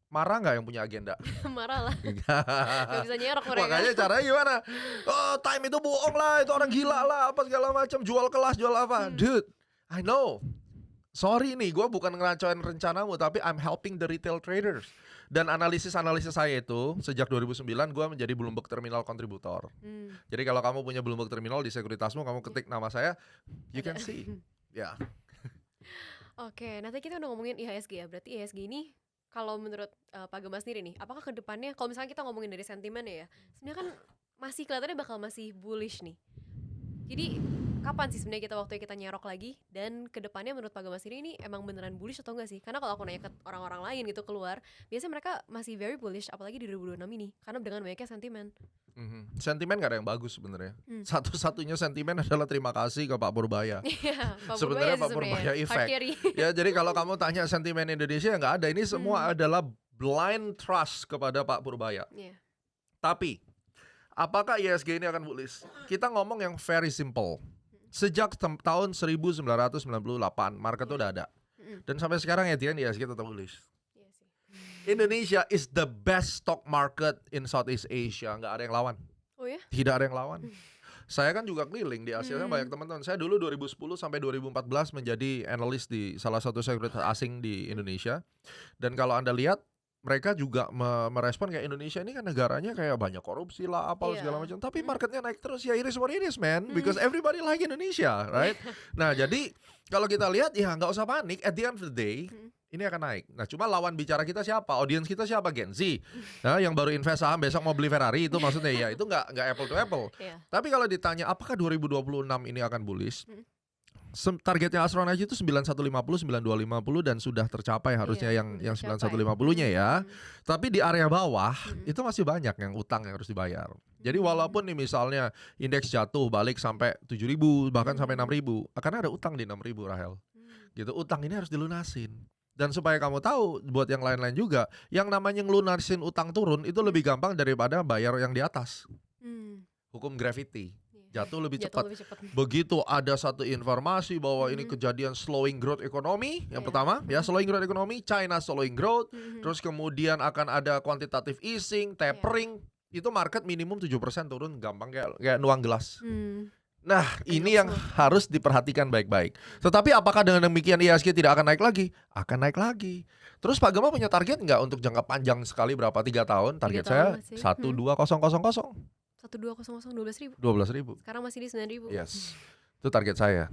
marah nggak yang punya agenda? Marah lah. Gak bisa nyerok mereka. Makanya caranya gimana? Oh, time itu bohong lah, itu orang gila lah, apa segala macam, jual kelas, jual apa. Dude, I know. Sorry nih, gue bukan ngerancoin rencanamu, tapi I'm helping the retail traders. Dan analisis saya itu, sejak 2009 gue menjadi Bloomberg Terminal kontributor. Jadi kalau kamu punya Bloomberg Terminal di sekuritasmu, kamu ketik nama saya, you can see. Ya. Oke, nanti kita udah ngomongin IHSG ya. Berarti IHSG ini kalau menurut Pak Gemma sendiri nih, apakah ke depannya kalau misalnya kita ngomongin dari sentimen ya, sebenarnya kan masih kelihatannya bakal masih bullish nih. Jadi kapan sih sebenarnya waktunya kita nyerok lagi, dan ke depannya menurut Pak Gemma sendiri ini emang beneran bullish atau enggak sih? Karena kalau aku nanya ke orang-orang lain gitu keluar, biasanya mereka masih very bullish apalagi di 2026 ini karena dengan banyaknya sentimen. Sentimen gak ada yang bagus sebenarnya. Satu-satunya sentimen adalah terima kasih ke Pak Purbaya. Iya, Pak Sebenarnya Purbaya Pak Purbaya hard effect. carry. Ya, jadi kalau kamu tanya sentimen Indonesia nggak ada. Ini semua adalah blind trust kepada Pak Purbaya. Iya. Tapi apakah IHSG ini akan bullish? Kita ngomong yang very simple. Sejak tahun 1998 market itu udah ada. Dan sampai sekarang ya IHSG tetap bullish. Iya sih. Indonesia is the best stock market in Southeast Asia. Nggak ada yang lawan. Oh ya? Tidak ada yang lawan. Saya kan juga keliling di Asia, banyak teman-teman. Saya dulu 2010 sampai 2014 menjadi analis di salah satu sekuritas asing di Indonesia. Dan kalau Anda lihat, mereka juga merespon kayak Indonesia ini kan negaranya kayak banyak korupsi lah, apa segala macam. Tapi marketnya naik terus, ya iris what it is, man. Because everybody like Indonesia, right? Nah, jadi kalau kita lihat, ya nggak usah panik. At the end of the day, ini akan naik. Nah, cuma lawan bicara kita siapa? Audiens kita siapa? Gen Z. Nah, yang baru invest saham besok mau beli Ferrari, itu maksudnya ya itu nggak apple to apple. Tapi kalau ditanya apakah 2026 ini akan bullish? Targetnya Astronaci itu 9150, 9250 dan sudah tercapai harusnya yang 9150-nya ya. Tapi di area bawah itu masih banyak yang utang yang harus dibayar. Jadi walaupun nih misalnya indeks jatuh balik sampai 7.000 bahkan sampai 6.000, akan ada utang di 6.000 Rahel. Gitu, utang ini harus dilunasin. Dan supaya kamu tahu buat yang lain-lain juga, yang namanya ngelunasin utang turun itu lebih gampang daripada bayar yang di atas. Hukum gravity. Jatuh lebih cepat. Begitu ada satu informasi bahwa ini kejadian slowing growth economy, yang pertama ya slowing growth economy, China slowing growth, terus kemudian akan ada quantitative easing, tapering, itu market minimum 7% turun gampang kayak nuang gelas. Nah, ini yang harus diperhatikan baik-baik. Tetapi apakah dengan demikian IHSG tidak akan naik lagi? Akan naik lagi. Terus Pak Gemma punya target nggak untuk jangka panjang sekali berapa? 3 tahun? Target saya 12000. 12.000. Sekarang masih di 9.000. Yes. Itu target saya.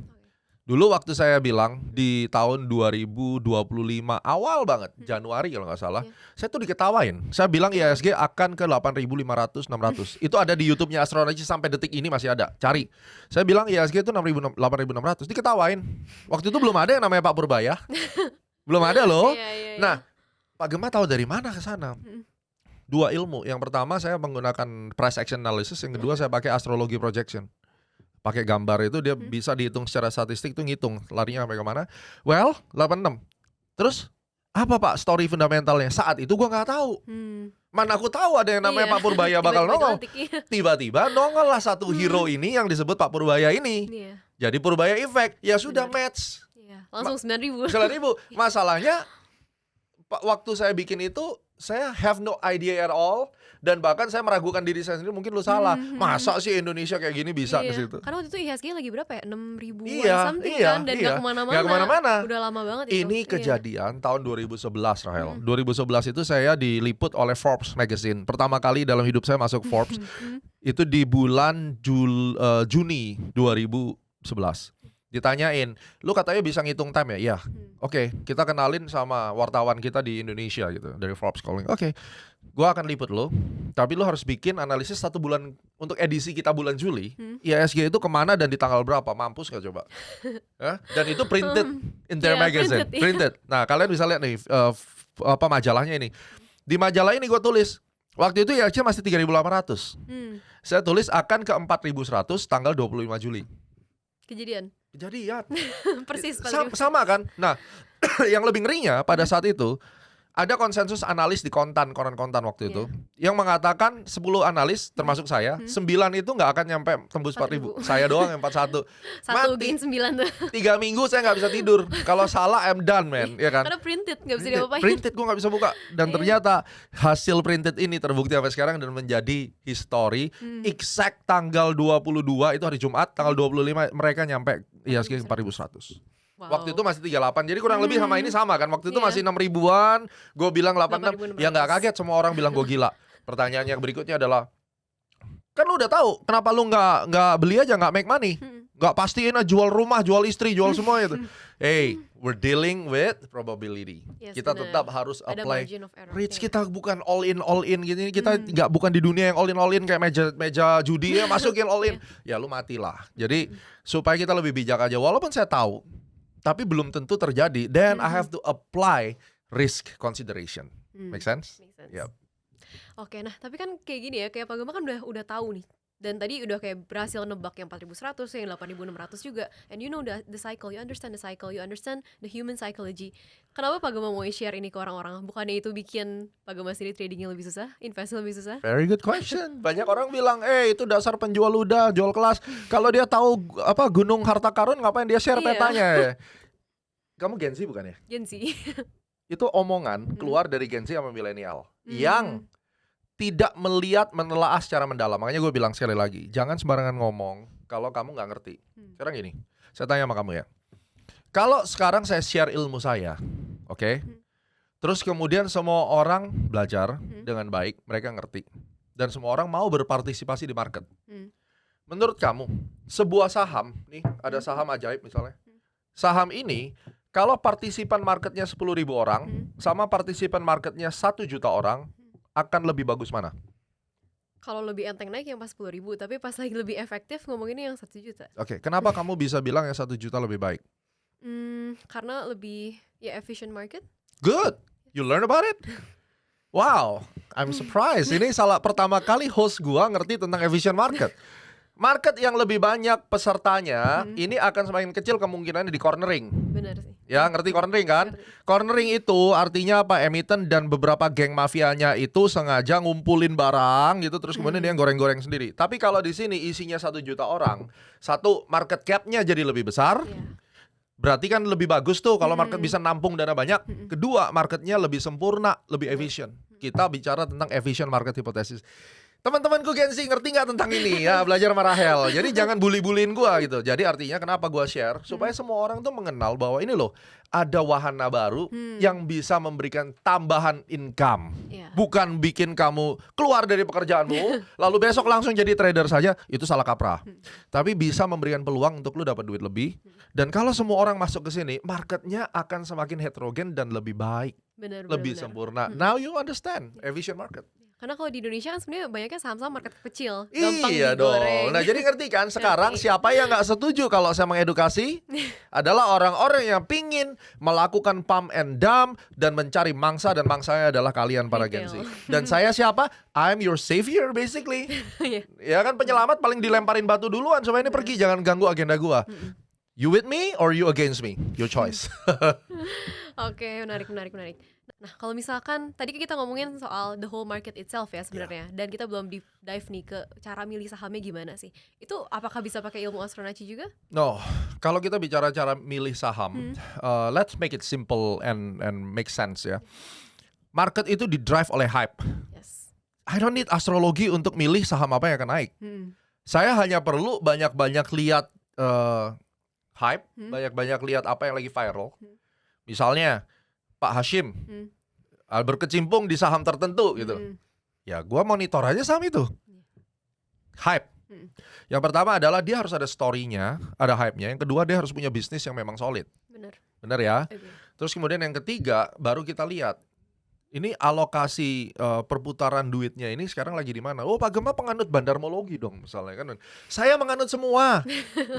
Dulu waktu saya bilang di tahun 2025 awal banget, Januari kalau nggak salah, saya tuh diketawain. Saya bilang IHSG akan ke 8.500, 600. Itu ada di YouTube-nya Astronaci sampai detik ini masih ada. Cari. Saya bilang IHSG itu 8.600. Diketawain. Waktu itu belum ada yang namanya Pak Purbaya. Belum ada loh. Nah, Pak Gemma tahu dari mana ke sana? 2 ilmu. Yang pertama saya menggunakan price action analysis, yang kedua saya pakai astrologi projection. Pakai gambar itu dia bisa dihitung secara statistik tuh ngitung larinya sampai kemana. Well, 86. Terus Apa Pak story fundamentalnya? Saat itu gua nggak tahu. Mana aku tahu ada yang namanya Iya. Pak Purbaya bakal Tiba-tiba nongol. nyeletik, iya. Tiba-tiba nongol lah satu hero ini yang disebut Pak Purbaya ini. Iya. Jadi Purbaya Effect. Ya sudah Benar. match. Iya. Langsung 9.000. 9.000. Masalahnya waktu saya bikin itu saya have no idea at all, dan bahkan saya meragukan diri saya sendiri, mungkin lu salah. Masa sih Indonesia kayak gini bisa ke situ? Karena waktu itu IHSG lagi berapa ya? 6.000-an Iya, something iya, kan, dan iya. gak kemana-mana. Nggak kemana-mana. Udah lama banget itu. Ini Iya. kejadian tahun 2011, Rahel. 2011 itu saya diliput oleh Forbes Magazine. Pertama kali dalam hidup saya masuk Forbes. Itu di bulan Juni 2011. Ditanyain, lu katanya bisa ngitung time ya? Iya. Oke, kita kenalin sama wartawan kita di Indonesia gitu, dari Forbes calling. Oke, gua akan liput lo, tapi lu harus bikin analisis 1 bulan untuk edisi kita bulan Juli. IHSG itu kemana dan di tanggal berapa? Mampus gak coba? Hah? Dan itu printed in their Iya, magazine, printed, iya. printed. Nah, kalian bisa lihat nih apa majalahnya ini. Di majalah ini gue tulis, waktu itu IHSG masih 3.800. Saya tulis akan ke 4.100 tanggal 25 Juli. Kejadian. Kejadian. Persis. Sama kan? Nah, yang lebih ngerinya pada saat itu ada konsensus analis di koran kontan waktu itu yang mengatakan 10 analis termasuk saya, 9 itu nggak akan nyampe tembus 4.000. Saya doang yang 41. Satu Mati. gain 9 tuh. 3 minggu saya nggak bisa tidur. Kalau salah I'm done man, ya kan? Karena printed, gak bisa diapain. Printed gue nggak bisa buka. Dan ternyata hasil printed ini terbukti sampai sekarang dan menjadi history. Exact tanggal 22 itu hari Jumat, tanggal 25 mereka nyampe IHSG 4.100. Wow. Waktu itu masih 38. Jadi kurang lebih sama ini sama kan. Waktu itu Iya. masih 6.000-an. Gue bilang 86. 8.600. Ya nggak kaget, semua orang bilang gue gila. Pertanyaan yang berikutnya adalah, kan lu udah tahu kenapa lu nggak beli aja, nggak make money, nggak pastiin aja jual rumah, jual istri, jual semua itu. Hey, we're dealing with probability. Yes, Kita benar. tetap harus Ada apply margin of error. Rich. Iya. Kita bukan all in gini. Kita nggak bukan di dunia yang all in kayak meja judi ya, masukin all in. Ya lu matilah. Jadi supaya kita lebih bijak aja. Walaupun saya tahu, tapi belum tentu terjadi. Then I have to apply risk consideration. Make sense? Make sense. Yep. Oke, nah tapi kan kayak gini ya, kayak Pak Gema kan udah tahu nih. Dan tadi udah kayak berhasil nebak yang 4.100, yang 8.600 juga. And you know the cycle, you understand the cycle, you understand the human psychology. Kenapa Pak Gema mau share ini ke orang-orang? Bukannya itu bikin Pak Gema sendiri tradingnya lebih susah, investnya lebih susah? Very good question. Banyak orang bilang, itu dasar penjual ludah, jual kelas. Kalau dia tahu apa gunung harta karun, ngapain dia share Iya. petanya ya? Kamu Gen Z bukan ya? Gen Z. Itu omongan keluar dari Gen Z sama milenial yang tidak melihat, menelaah secara mendalam. Makanya gue bilang sekali lagi, jangan sembarangan ngomong kalau kamu nggak ngerti. Sekarang gini, saya tanya sama kamu ya. Kalau sekarang saya share ilmu saya, oke? Terus kemudian semua orang belajar dengan baik, mereka ngerti. Dan semua orang mau berpartisipasi di market. Menurut kamu, sebuah saham, nih ada saham ajaib misalnya. Saham ini, kalau partisipan marketnya 10.000 orang, sama partisipan marketnya 1 juta orang, akan lebih bagus mana? Kalau lebih enteng naik yang pas 10.000, tapi pas lagi lebih efektif ngomonginnya yang 1 juta. Oke, kenapa kamu bisa bilang yang 1 juta lebih baik? Karena lebih efficient market. Good, you learn about it? Wow, I'm surprised. Ini salah pertama kali host gua ngerti tentang efficient market. Market yang lebih banyak pesertanya, ini akan semakin kecil kemungkinannya di cornering. Benar sih. Ya, ngerti cornering kan? Ngerti. Cornering itu artinya apa? Emiten dan beberapa geng mafianya itu sengaja ngumpulin barang gitu, terus kemudian dia goreng-goreng sendiri. Tapi kalau di sini isinya 1 juta orang, satu, market cap-nya jadi lebih besar. Iya. Berarti kan lebih bagus tuh kalau market bisa nampung dana banyak. Kedua, marketnya lebih sempurna, lebih efisien. Kita bicara tentang efficient market hypothesis. Teman-temanku Gen Z ngerti nggak tentang ini ya, belajar sama Rahel. Jadi jangan bully-bullyin gua gitu. Jadi artinya kenapa gua share supaya semua orang tuh mengenal bahwa ini loh ada wahana baru yang bisa memberikan tambahan income. Iya. Bukan bikin kamu keluar dari pekerjaanmu lalu besok langsung jadi trader saja, itu salah kaprah. Tapi bisa memberikan peluang untuk lu dapat duit lebih. Dan kalau semua orang masuk ke sini, marketnya akan semakin heterogen dan lebih baik, Benar. lebih sempurna. Now you understand efficient market. Karena kalau di Indonesia kan sebenarnya banyaknya saham-saham market kecil, gampang Iya digoreng. dong. Nah jadi ngerti kan sekarang Ngerti. siapa yang nggak setuju kalau saya mengedukasi adalah orang-orang yang pingin melakukan pump and dump dan mencari mangsa, dan mangsanya adalah kalian para Gen Z. Retail. Dan saya siapa? I'm your savior basically. Iya. Ya kan, penyelamat paling dilemparin batu duluan supaya ini pergi, jangan ganggu agenda gua. You with me or you against me? Your choice. Oke, menarik, menarik, menarik. Nah, kalau misalkan tadi kita ngomongin soal the whole market itself ya sebenarnya, dan kita belum deep dive nih ke cara milih sahamnya gimana sih? Itu apakah bisa pakai ilmu astronaci juga? No, kalau kita bicara cara milih saham, let's make it simple and make sense ya. Market itu di-drive oleh hype. Yes. I don't need astrologi untuk milih saham apa yang akan naik. Saya hanya perlu banyak-banyak lihat hype, banyak-banyak lihat apa yang lagi viral. Misalnya Pak Hashim berkecimpung di saham tertentu gitu. Ya gua monitor aja saham itu. Hype. Yang pertama adalah dia harus ada story-nya, ada hype-nya. Yang kedua dia harus punya bisnis yang memang solid. Benar. Benar ya? Oke. Terus kemudian yang ketiga baru kita lihat ini alokasi perputaran duitnya ini sekarang lagi di mana? Oh, Pak Gema penganut bandarmologi dong misalnya kan. Saya menganut semua.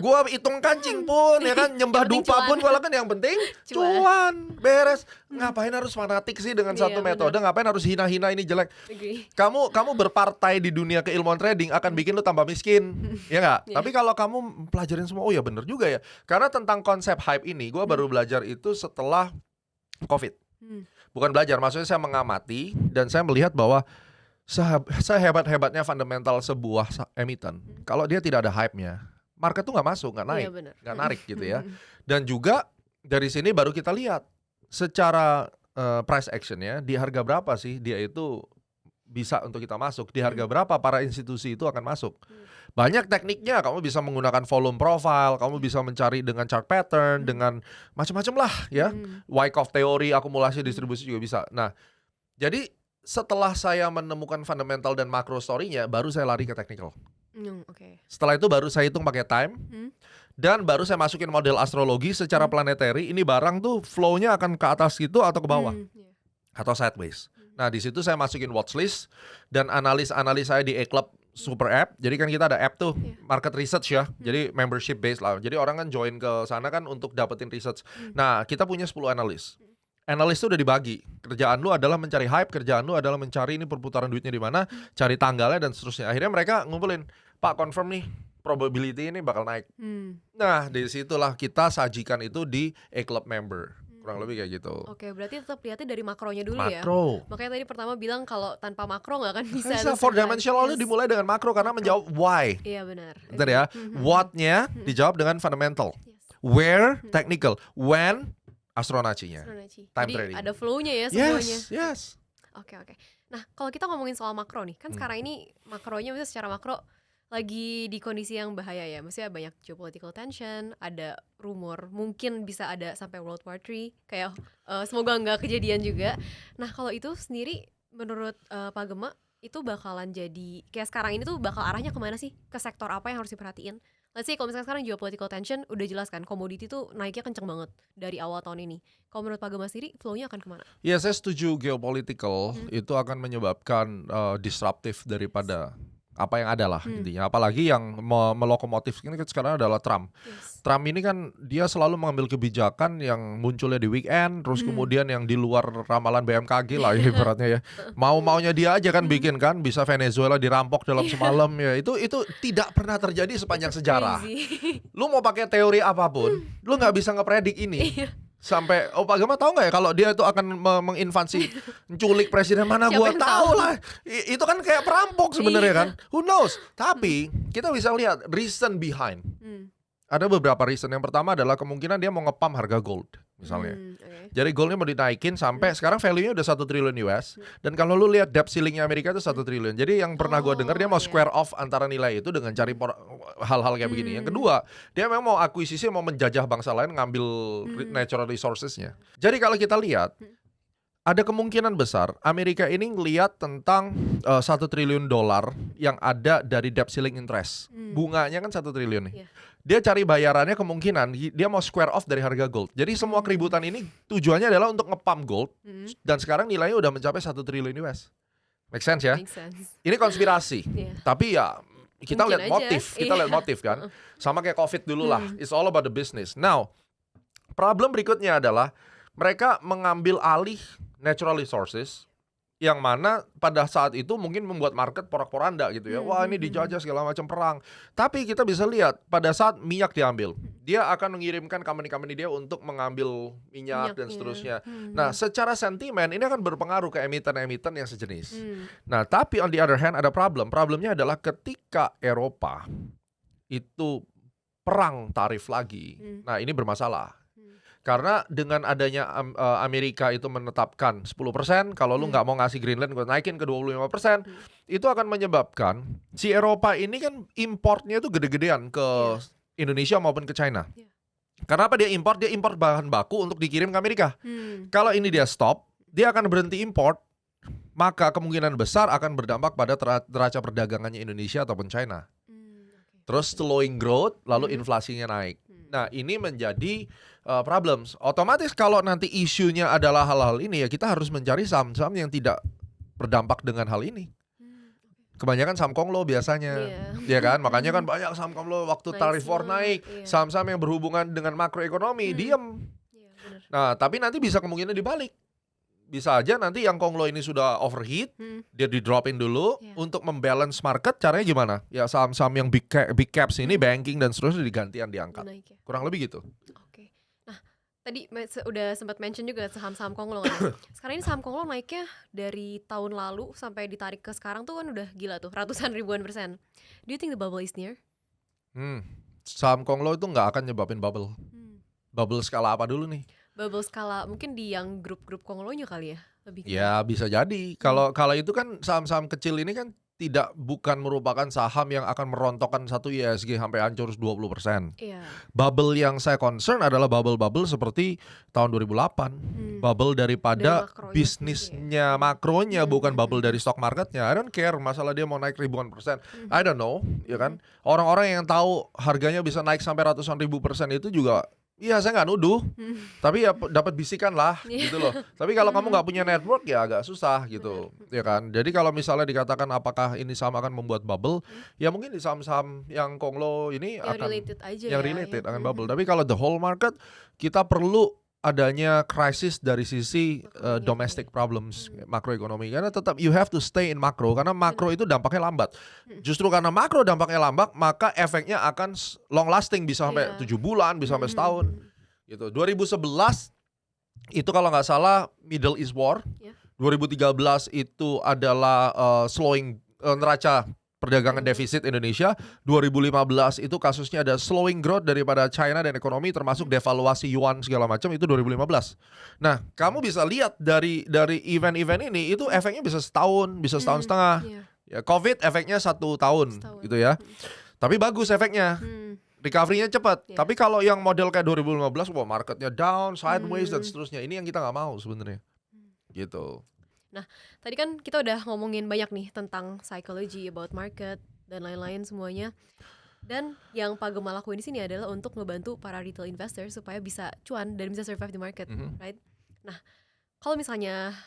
Gua hitung kancing pun ya kan, nyembah Yang penting dupa cuan. pun gua kan yang penting cuan. Beres. Ngapain harus fanatik sih dengan Iya, satu metode? Ngapain harus hina-hina ini jelek? Agree. Kamu berpartai di dunia keilmuan trading akan bikin lu tambah miskin, ya nggak? Iya. Tapi kalau kamu pelajarin semua, oh ya bener juga ya. Karena tentang konsep hype ini, gua baru belajar itu setelah COVID. Bukan belajar, maksudnya saya mengamati dan saya melihat bahwa sehebat-hebatnya fundamental sebuah emiten, kalau dia tidak ada hype-nya, market tuh nggak masuk, nggak naik, Iya, benar. nggak narik gitu ya. Dan juga dari sini baru kita lihat secara price action-nya, di harga berapa sih dia itu bisa untuk kita masuk, di harga berapa para institusi itu akan masuk. Banyak tekniknya, kamu bisa menggunakan volume profile, kamu bisa mencari dengan chart pattern, dengan macam-macam lah ya. Wyckoff teori, akumulasi distribusi juga bisa. Nah, jadi setelah saya menemukan fundamental dan macro story-nya, baru saya lari ke technical. Oke. Setelah itu baru saya hitung pakai time, dan baru saya masukin model astrologi secara planetary. Ini barang tuh flow-nya akan ke atas gitu atau ke bawah, Iya. atau sideways. Nah, di situ saya masukin watchlist dan analis saya di E-Club Super App. Jadi kan kita ada app tuh, market research ya. Jadi membership based lah. Jadi orang kan join ke sana kan untuk dapetin research. Nah, kita punya 10 analis. Analis itu udah dibagi. Kerjaan lu adalah mencari hype, kerjaan lu adalah mencari ini perputaran duitnya di mana, cari tanggalnya dan seterusnya. Akhirnya mereka ngumpulin, "Pak, confirm nih probability ini bakal naik." Nah, dari situlah kita sajikan itu di E-Club member. Kurang lebih kayak gitu. Oke, berarti tetap lihatnya dari makronya dulu ya. Makro. Makanya tadi pertama bilang kalau tanpa makro nggak akan bisa. Bisa, tuh four sebenarnya. dimensional itu dimulai dengan makro karena menjawab why. Iya benar. Bentar ya. What-nya dijawab dengan fundamental. Where, technical. When, astronacinya. Astronaci. Time Jadi trading. ada flow-nya ya semuanya. Yes. Oke. Nah, kalau kita ngomongin soal makro nih, kan sekarang ini makronya misalnya secara makro lagi di kondisi yang bahaya ya. Maksudnya banyak geopolitical tension, ada rumor mungkin bisa ada sampai World War III. Kayak semoga nggak kejadian juga. Nah, kalau itu sendiri menurut Pak Gema itu bakalan jadi kayak sekarang ini tuh bakal arahnya kemana sih? Ke sektor apa yang harus diperhatiin? Let's say kalau misalnya sekarang geopolitical tension udah jelas kan, komoditi tuh naiknya kenceng banget dari awal tahun ini. Kalau menurut Pak Gema sendiri, flow-nya akan kemana? Ya, saya setuju geopolitical itu akan menyebabkan disruptif daripada apa yang ada lah intinya. Apalagi yang melokomotif ini kan sekarang adalah Trump. Yes. Trump ini kan dia selalu mengambil kebijakan yang munculnya di weekend, terus kemudian yang di luar ramalan BMKG lah ya ibaratnya ya. Mau-maunya dia aja kan bikin kan, bisa Venezuela dirampok dalam semalam ya. Itu tidak pernah terjadi sepanjang sejarah. Crazy. Lu mau pakai teori apapun, lu nggak bisa ngepredik ini. Sampai Pak Gema tahu nggak ya kalau dia itu akan menginvasi menculik presiden mana, Siapa gua yang tahu lah. Itu kan kayak perampok sebenarnya kan. Who knows? Tapi kita bisa lihat reason behind. Ada beberapa reason. Yang pertama adalah kemungkinan dia mau ngepump harga gold misalnya. Oke. Jadi goldnya mau dinaikin sampai sekarang value-nya udah 1 triliun US. Dan kalau lu lihat debt ceiling-nya Amerika itu 1 triliun. Jadi yang pernah gue dengar dia mau square off antara nilai itu dengan cari hal-hal kayak begini. Yang kedua, dia memang mau akuisisi, mau menjajah bangsa lain, ngambil natural resources-nya. Jadi kalau kita lihat, ada kemungkinan besar Amerika ini ngelihat tentang 1 triliun dolar yang ada dari debt ceiling interest. Bunganya kan 1 triliun nih. Yeah. Dia cari bayarannya kemungkinan dia mau square off dari harga gold. Jadi semua keributan ini tujuannya adalah untuk nge-pump gold. Dan sekarang nilainya udah mencapai 1 triliun US. Make sense ya? Make sense. Ini konspirasi. Iya. Tapi ya kita Mungkin lihat aja. motif. Kita Iya. lihat motif kan. Sama kayak COVID dulu lah. It's all about the business. Now, problem berikutnya adalah mereka mengambil alih natural resources yang mana pada saat itu mungkin membuat market porak-poranda gitu ya. Wah, ini dijajah segala macam perang. Tapi kita bisa lihat pada saat minyak diambil, dia akan mengirimkan company-company dia untuk mengambil minyak dan Minyaknya. seterusnya. Nah, secara sentimen ini akan berpengaruh ke emiten-emiten yang sejenis. Nah, tapi on the other hand ada problem. Problemnya adalah ketika Eropa itu perang tarif lagi. Nah, ini bermasalah. Karena dengan adanya Amerika itu menetapkan 10%, kalau lu nggak mau ngasih Greenland gue naikin ke 25%, itu akan menyebabkan si Eropa ini kan importnya itu gede-gedean ke Indonesia maupun ke China. Iya. Karena apa dia import? Dia import bahan baku untuk dikirim ke Amerika. Kalau ini dia stop, dia akan berhenti import, maka kemungkinan besar akan berdampak pada neraca perdagangannya Indonesia ataupun China. Terus slowing growth, lalu inflasinya naik. Nah, ini menjadi problems. Otomatis kalau nanti isunya adalah hal-hal ini, ya kita harus mencari saham-saham yang tidak berdampak dengan hal ini. Kebanyakan saham Konglo biasanya, ya kan? Makanya kan banyak saham Konglo waktu Naik tarif war semua, naik, iya. saham-saham yang berhubungan dengan makroekonomi diem. Iya, benar. Nah, tapi nanti bisa kemungkinan dibalik. Bisa aja nanti yang Konglo ini sudah overheat, dia di dropin dulu Iya. untuk membalance market. Caranya gimana? Ya saham-saham yang big caps ini, banking dan seterusnya digantian diangkat. Naik ya. Kurang lebih gitu. Oke. Nah, tadi udah sempat mention juga saham-saham Konglo kan. Sekarang ini saham Konglo naiknya dari tahun lalu sampai ditarik ke sekarang tuh kan udah gila tuh, ratusan ribuan %. Do you think the bubble is near? Saham Konglo itu nggak akan nyebabin bubble. Bubble skala apa dulu nih? Bubble skala mungkin di yang grup-grup Konglonya kali ya, lebih ke- Ya bisa jadi. Kalau itu kan saham-saham kecil ini kan bukan merupakan saham yang akan merontokkan satu IHSG sampai hancur 20%. Iya. Bubble yang saya concern adalah bubble-bubble seperti tahun 2008. Bubble daripada Dari makronya bisnisnya, makronya, bukan bubble dari stock marketnya. I don't care masalah dia mau naik ribuan persen. I don't know, ya kan? Orang-orang yang tahu harganya bisa naik sampai ratusan ribu persen itu juga, iya saya nggak nuduh, tapi ya dapat bisikan lah gitu loh. Tapi kalau kamu nggak punya network ya agak susah gitu, ya kan. Jadi kalau misalnya dikatakan apakah ini saham akan membuat bubble, ya mungkin di saham-saham yang Konglo ini Yang akan related aja yang ya, related ya. akan bubble. Tapi kalau the whole market, kita perlu adanya krisis dari sisi Makronya, domestic problems makroekonomi, karena tetap you have to stay in makro, karena makro itu dampaknya lambat. Justru karena makro dampaknya lambat, maka efeknya akan long lasting, bisa sampai Iya. 7 bulan, bisa sampai setahun gitu. 2011 itu kalau nggak salah Middle East War. Iya. 2013 itu adalah slowing neraca perdagangan defisit Indonesia. 2015 itu kasusnya ada slowing growth daripada China dan ekonomi, termasuk devaluasi yuan segala macam, itu 2015. Nah, kamu bisa lihat dari event-event ini itu efeknya bisa setahun, bisa setahun setengah. Iya. Ya, COVID efeknya 1 tahun Setahun. gitu ya. Tapi bagus efeknya. Recovery-nya cepat. Iya. Tapi kalau yang model kayak 2015, wah marketnya down, sideways dan seterusnya. Ini yang kita nggak mau sebenarnya. Gitu. Tadi kan kita udah ngomongin banyak nih tentang psychology, about market, dan lain-lain semuanya. Dan yang Pak Gema lakuin di sini adalah untuk ngebantu para retail investor supaya bisa cuan dan bisa survive di market, right? Nah, kalau misalnya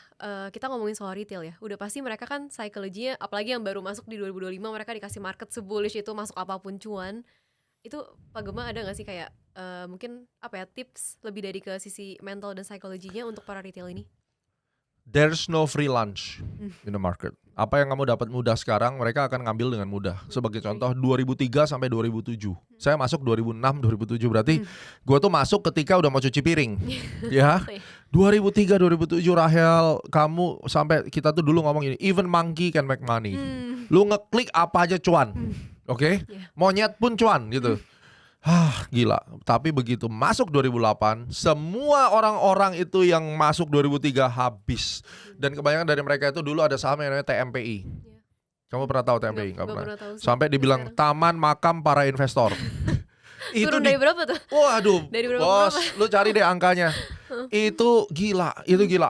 kita ngomongin soal retail ya, udah pasti mereka kan psychology-nya, apalagi yang baru masuk di 2025, mereka dikasih market sebullish itu, masuk apapun cuan. Itu Pak Gema ada nggak sih kayak mungkin apa ya, tips lebih dari ke sisi mental dan psikologinya untuk para retail ini? There's no free lunch in the market. Apa yang kamu dapat mudah sekarang, mereka akan ngambil dengan mudah. Sebagai contoh 2003 sampai 2007. Saya masuk 2006, 2007, berarti gue tuh masuk ketika udah mau cuci piring. Ya. 2003, 2007 Rahel, kamu sampai kita tuh dulu ngomong ini, even monkey can make money. Lu ngeklik apa aja cuan. Oke? Monyet pun cuan gitu. Gila. Tapi begitu masuk 2008, semua orang-orang itu yang masuk 2003 habis. Dan kebanyakan dari mereka itu dulu ada saham yang namanya TMPI. Kamu pernah tahu TMPI? Nggak pernah. tahu sih. Sampai dibilang taman makam para investor. Turun dari berapa tuh? Waduh, Dari berapa bos, lu cari deh angkanya. Itu gila,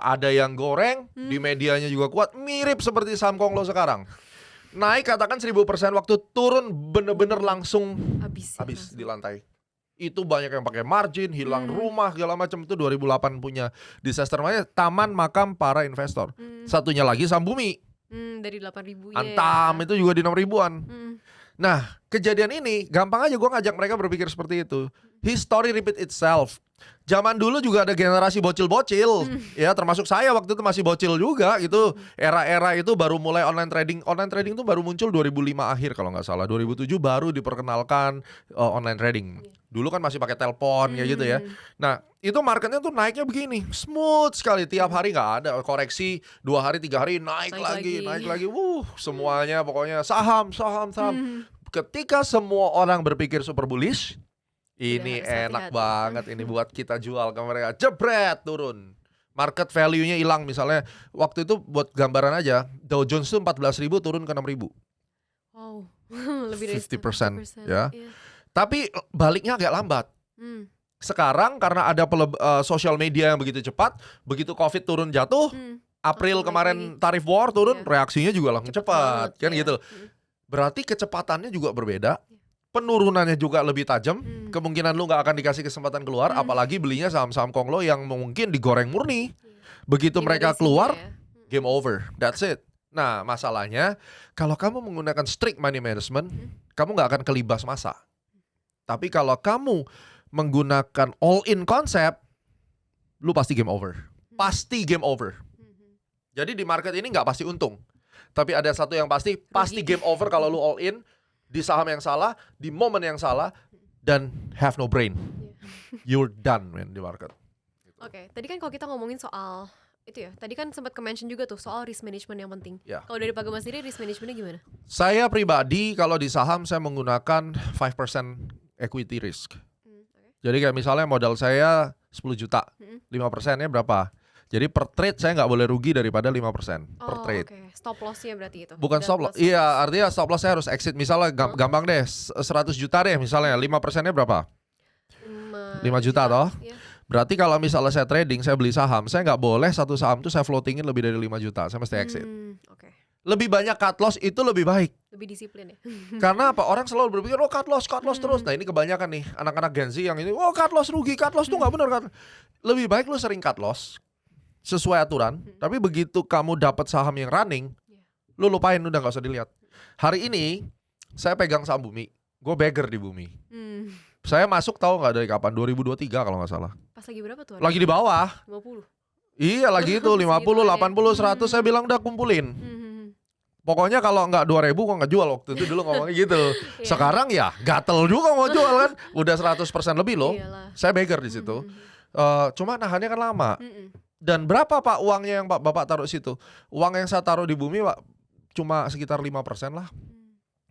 Ada yang goreng, di medianya juga kuat, mirip seperti saham Konglo sekarang. Naik katakan 1000%, waktu turun bener-bener langsung habis di lantai. Itu banyak yang pakai margin, hilang rumah segala macam. Itu 2008 punya disaster, namanya taman makam para investor. Satunya lagi saham bumi. Dari 8.000 Antam itu juga di 6.000-an. Nah, kejadian ini gampang aja gue ngajak mereka berpikir seperti itu. History repeat itself. Zaman dulu juga ada generasi bocil-bocil, ya termasuk saya waktu itu masih bocil juga gitu. Era-era itu baru mulai online trading. Online trading itu baru muncul 2005 akhir kalau nggak salah. 2007 baru diperkenalkan online trading. Dulu kan masih pakai telepon ya gitu ya. Nah itu marketnya tuh naiknya begini, smooth sekali. Tiap hari nggak ada koreksi, 2 hari 3 hari naik lagi. Semuanya pokoknya saham. Ketika semua orang berpikir super bullish, ini harus enak hati-hati. banget ini buat kita jual ke mereka. Jebret turun. Market value-nya hilang misalnya. Waktu itu buat gambaran aja, Dow Jones tuh 14.000 turun ke 6.000. Wow. Lebih dari 50%, ya. Iya. Tapi baliknya agak lambat. Sekarang karena ada social media yang begitu cepat, begitu Covid turun jatuh, April Langsung naik kemarin lagi. tarif war turun, Iya. reaksinya juga langsung cepat, banget, kan iya. gitu. Berarti kecepatannya juga berbeda. Penurunannya juga lebih tajam. Kemungkinan lu nggak akan dikasih kesempatan keluar, apalagi belinya saham-saham konglo yang mungkin digoreng murni. Begitu Nggak ada mereka isinya keluar, ya. game over. That's it. Nah, masalahnya kalau kamu menggunakan strict money management, kamu nggak akan kelibas masa. Tapi kalau kamu menggunakan all-in konsep, lu pasti game over. Pasti game over. Jadi di market ini nggak pasti untung. Tapi ada satu yang pasti game over kalau lu all-in di saham yang salah, di momen yang salah, dan have no brain. You're done man di market. Oke, tadi kan kalau kita ngomongin soal itu ya, tadi kan sempat ke-mention juga tuh soal risk management yang penting. Ya. Kalau dari Pak Gemma sendiri risk managementnya gimana? Saya pribadi kalau di saham saya menggunakan 5% equity risk. Jadi kayak misalnya modal saya 10 juta, 5%-nya berapa? Jadi per trade saya nggak boleh rugi daripada 5% per trade. Oke. Stop loss-nya berarti itu. Bukan Udah stop loss. plus. Iya, artinya stop loss saya harus exit. Misalnya gampang deh, 100 juta deh misalnya, 5%-nya berapa? 5 juta toh? Iya. Berarti kalau misalnya saya trading, saya beli saham, saya nggak boleh satu saham tuh saya floatingin lebih dari 5 juta. Saya mesti exit. Oke. Lebih banyak cut loss itu lebih baik. Lebih disiplin ya. Karena apa? Orang selalu berpikir, oh cut loss terus. Nah ini kebanyakan nih, anak-anak Gen Z yang ini, oh cut loss rugi, cut loss tuh nggak benar kan. Lebih baik lu sering cut loss, sesuai aturan. Tapi begitu kamu dapat saham yang running, lu lupain, udah nggak usah dilihat. Hari ini, saya pegang saham Bumi. Gue beggar di Bumi. Saya masuk tahu nggak dari kapan? 2023 kalau nggak salah. Pas lagi berapa tuh? Lagi di bawah. 50. Iya lagi itu 50, 80, 100 saya bilang udah kumpulin. Pokoknya kalau nggak 2.000 kok nggak jual waktu itu dulu ngomongnya gitu. Sekarang ya gatel juga mau jual kan. Udah 100% lebih loh. Iyalah. Saya beggar di situ. Cuma nahannya kan lama. Dan berapa Pak uangnya yang Bapak taruh situ? Uang yang saya taruh di Bumi Pak cuma sekitar 5% lah.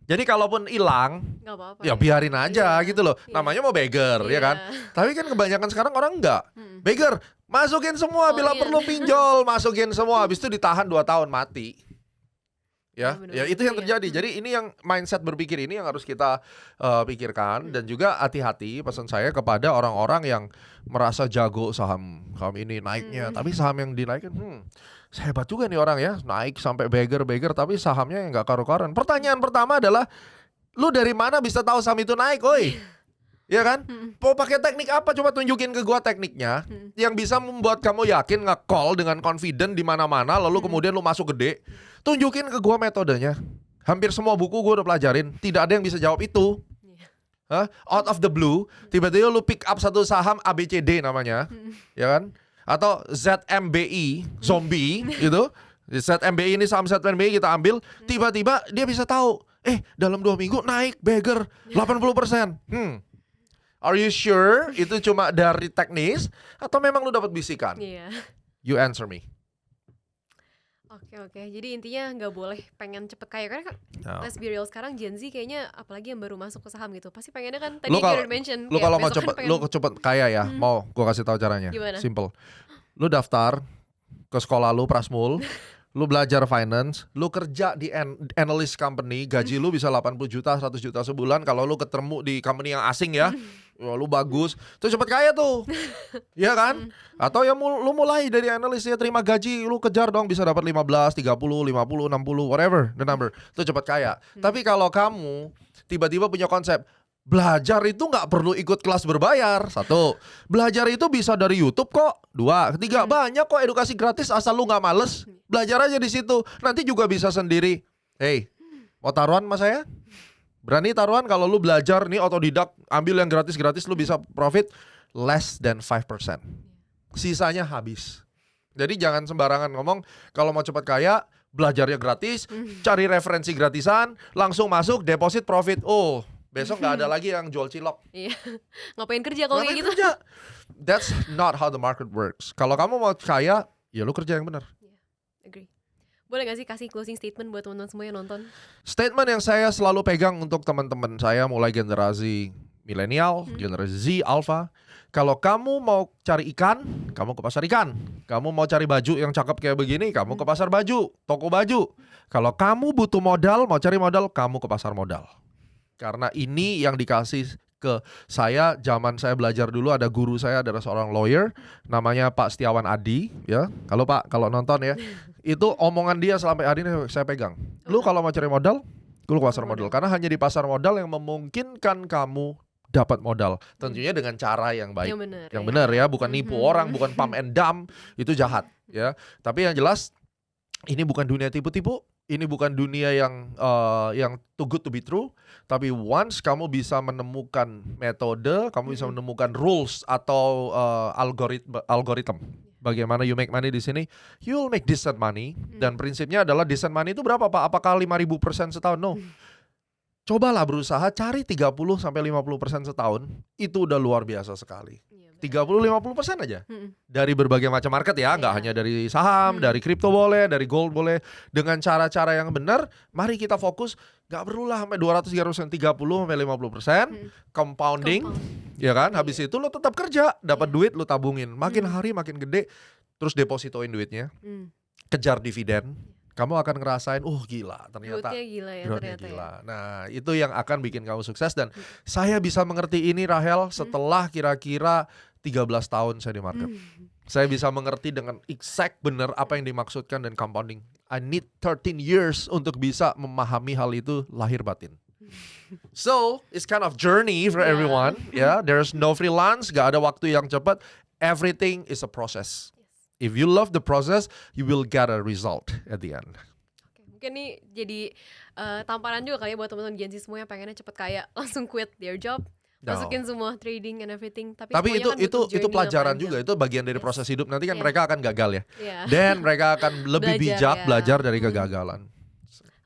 Jadi kalaupun hilang, Nggak apa-apa. ya biarin aja Iya. gitu loh. Iya. Namanya mau beggar ya kan. Tapi kan kebanyakan sekarang orang enggak. Beggar, masukin semua bila All in. perlu pinjol, masukin semua. Habis itu ditahan 2 tahun mati. Ya, Bener-bener ya itu yang gitu ya. terjadi. Jadi ini yang mindset berpikir ini yang harus kita pikirkan dan juga hati-hati pesan saya kepada orang-orang yang merasa jago saham ini naiknya, tapi saham yang dinaikin, hebat juga nih orang ya, naik sampai beggar tapi sahamnya yang nggak karu-karuan. Pertanyaan pertama adalah, lu dari mana bisa tahu saham itu naik, oi? Ya kan? Mau pakai teknik apa? Coba tunjukin ke gua tekniknya yang bisa membuat kamu yakin nge-call dengan confident di mana-mana, lalu kemudian lu masuk gede. Tunjukin ke gua metodenya. Hampir semua buku gua udah pelajarin, tidak ada yang bisa jawab itu. Hah? Out of the blue, tiba-tiba lu pick up satu saham ABCD namanya, ya kan? Atau ZMBI, zombie gitu. ZMBI ini saham ZMBI kita ambil, tiba-tiba dia bisa tahu, dalam 2 minggu naik beggar 80%. Are you sure itu cuma dari teknis atau memang lu dapat bisikan? Iya. You answer me. Oke. Jadi intinya nggak boleh pengen cepet kaya karena kan No. let's be real sekarang Gen Z kayaknya apalagi yang baru masuk ke saham gitu pasti pengennya kan tadi Lu kalau- udah mention Lu kayak kalau mau besok kan cepet, lu cepet kaya ya, mau gua kasih tahu caranya. Gimana? Simple. Lu daftar ke sekolah lu Prasmul, lu belajar finance, lu kerja di analyst company, gaji lu bisa 80 juta, 100 juta sebulan kalau lu ketemu di company yang asing ya. Wah, lu bagus, tuh cepet kaya tuh. Iya kan? Atau ya lu mulai dari analis ya, terima gaji, lu kejar dong bisa dapat 15, 30, 50, 60, whatever the number. Tuh cepet kaya. Tapi kalau kamu tiba-tiba punya konsep belajar itu nggak perlu ikut kelas berbayar. 1, belajar itu bisa dari YouTube kok. 2, 3, banyak kok edukasi gratis asal lu nggak males. Belajar aja di situ. Nanti juga bisa sendiri. Hey, mau taruhan sama saya? Berani taruhan kalau lu belajar nih otodidak, ambil yang gratis-gratis lu bisa profit less than 5%. Sisanya habis. Jadi jangan sembarangan ngomong kalau mau cepat kaya, belajarnya gratis, cari referensi gratisan, langsung masuk deposit profit. Oh, besok nggak ada lagi yang jual cilok. Iya. Ngapain kerja kalau kayak Ngapain gitu? kerja? That's not how the market works. Kalau kamu mau kaya, ya lu kerja yang benar. Agree. Boleh gak sih kasih closing statement buat teman-teman semua yang nonton? Statement yang saya selalu pegang untuk teman-teman saya mulai generasi milenial, generasi Z, alpha. Kalau kamu mau cari ikan, kamu ke pasar ikan. Kamu mau cari baju yang cakep kayak begini, kamu ke pasar baju, toko baju. Kalau kamu butuh modal, mau cari modal, kamu ke pasar modal. Karena ini yang dikasih ke saya zaman saya belajar dulu, ada guru saya adalah seorang lawyer namanya Pak Setiawan Adi ya. Kalau Pak kalau nonton ya, itu omongan dia sampai hari ini saya pegang. Lu kalau mau cari modal, lu ke pasar modal karena hanya di pasar modal yang memungkinkan kamu dapat modal. Tentunya dengan cara yang baik. Yang benar. Yang benar ya, bukan nipu orang, bukan pump and dump, itu jahat ya. Tapi yang jelas ini bukan dunia tipu-tipu, ini bukan dunia yang too good to be true. Tapi once kamu bisa menemukan metode, kamu bisa menemukan rules atau algoritma bagaimana you make money di sini, you'll make decent money. Dan prinsipnya adalah decent money itu berapa Pak? Apakah 5.000% setahun? No. Cobalah berusaha cari 30-50% setahun, itu udah luar biasa sekali. 30-50% aja dari berbagai macam market ya, nggak hanya dari saham, dari kripto boleh, dari gold boleh, dengan cara-cara yang benar. Mari kita fokus, nggak perlulah sampai 200-300%, 30-50%, compounding, ya kan? Habis itu lo tetap kerja, dapat duit lo tabungin, makin hari makin gede, terus depositoin duitnya, kejar dividen. Kamu akan ngerasain, gila ternyata. Growth-nya gila ya Growth-nya ternyata gila. ya. Nah itu yang akan bikin kamu sukses. Dan saya bisa mengerti ini Rahel setelah kira-kira 13 tahun saya di market. Saya bisa mengerti dengan exact benar apa yang dimaksudkan dan compounding. I need 13 years untuk bisa memahami hal itu lahir batin. So it's kind of journey for everyone. Ya, there's no freelance, gak ada waktu yang cepat. Everything is a process. If you love the process, you will get a result at the end. Oke, mungkin nih jadi tamparan juga kali ya buat teman-teman Gen Z semua yang pengennya cepet kaya, langsung quit their job, No. masukin semua trading and everything. Tapi Tapi semuanya kan butuh itu journey pelajaran yang juga, panjang. itu bagian dari proses hidup. Nanti kan Yes. mereka akan gagal ya. Iya. Dan mereka akan lebih Belajar bijak ya. belajar dari kegagalan.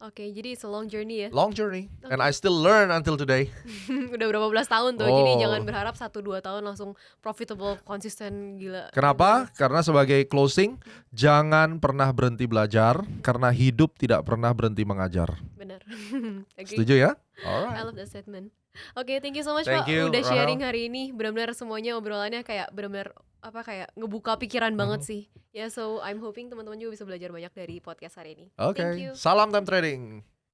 Oke, jadi it's a long journey ya. Long journey, and I still learn until today. Udah berapa belas tahun tuh, jadi Oh. jangan berharap 1-2 tahun langsung profitable, konsisten, gila. Kenapa? Karena sebagai closing, jangan pernah berhenti belajar, karena hidup tidak pernah berhenti mengajar. Benar. Agree. Setuju ya? I Alright. love that statement. Oke, thank you so much Thank Pak you, udah Rahel. sharing hari ini. Benar-benar semuanya obrolannya kayak benar-benar kayak ngebuka pikiran banget sih. Ya, so I'm hoping teman-teman juga bisa belajar banyak dari podcast hari ini. Thank Oke, you. salam time trading.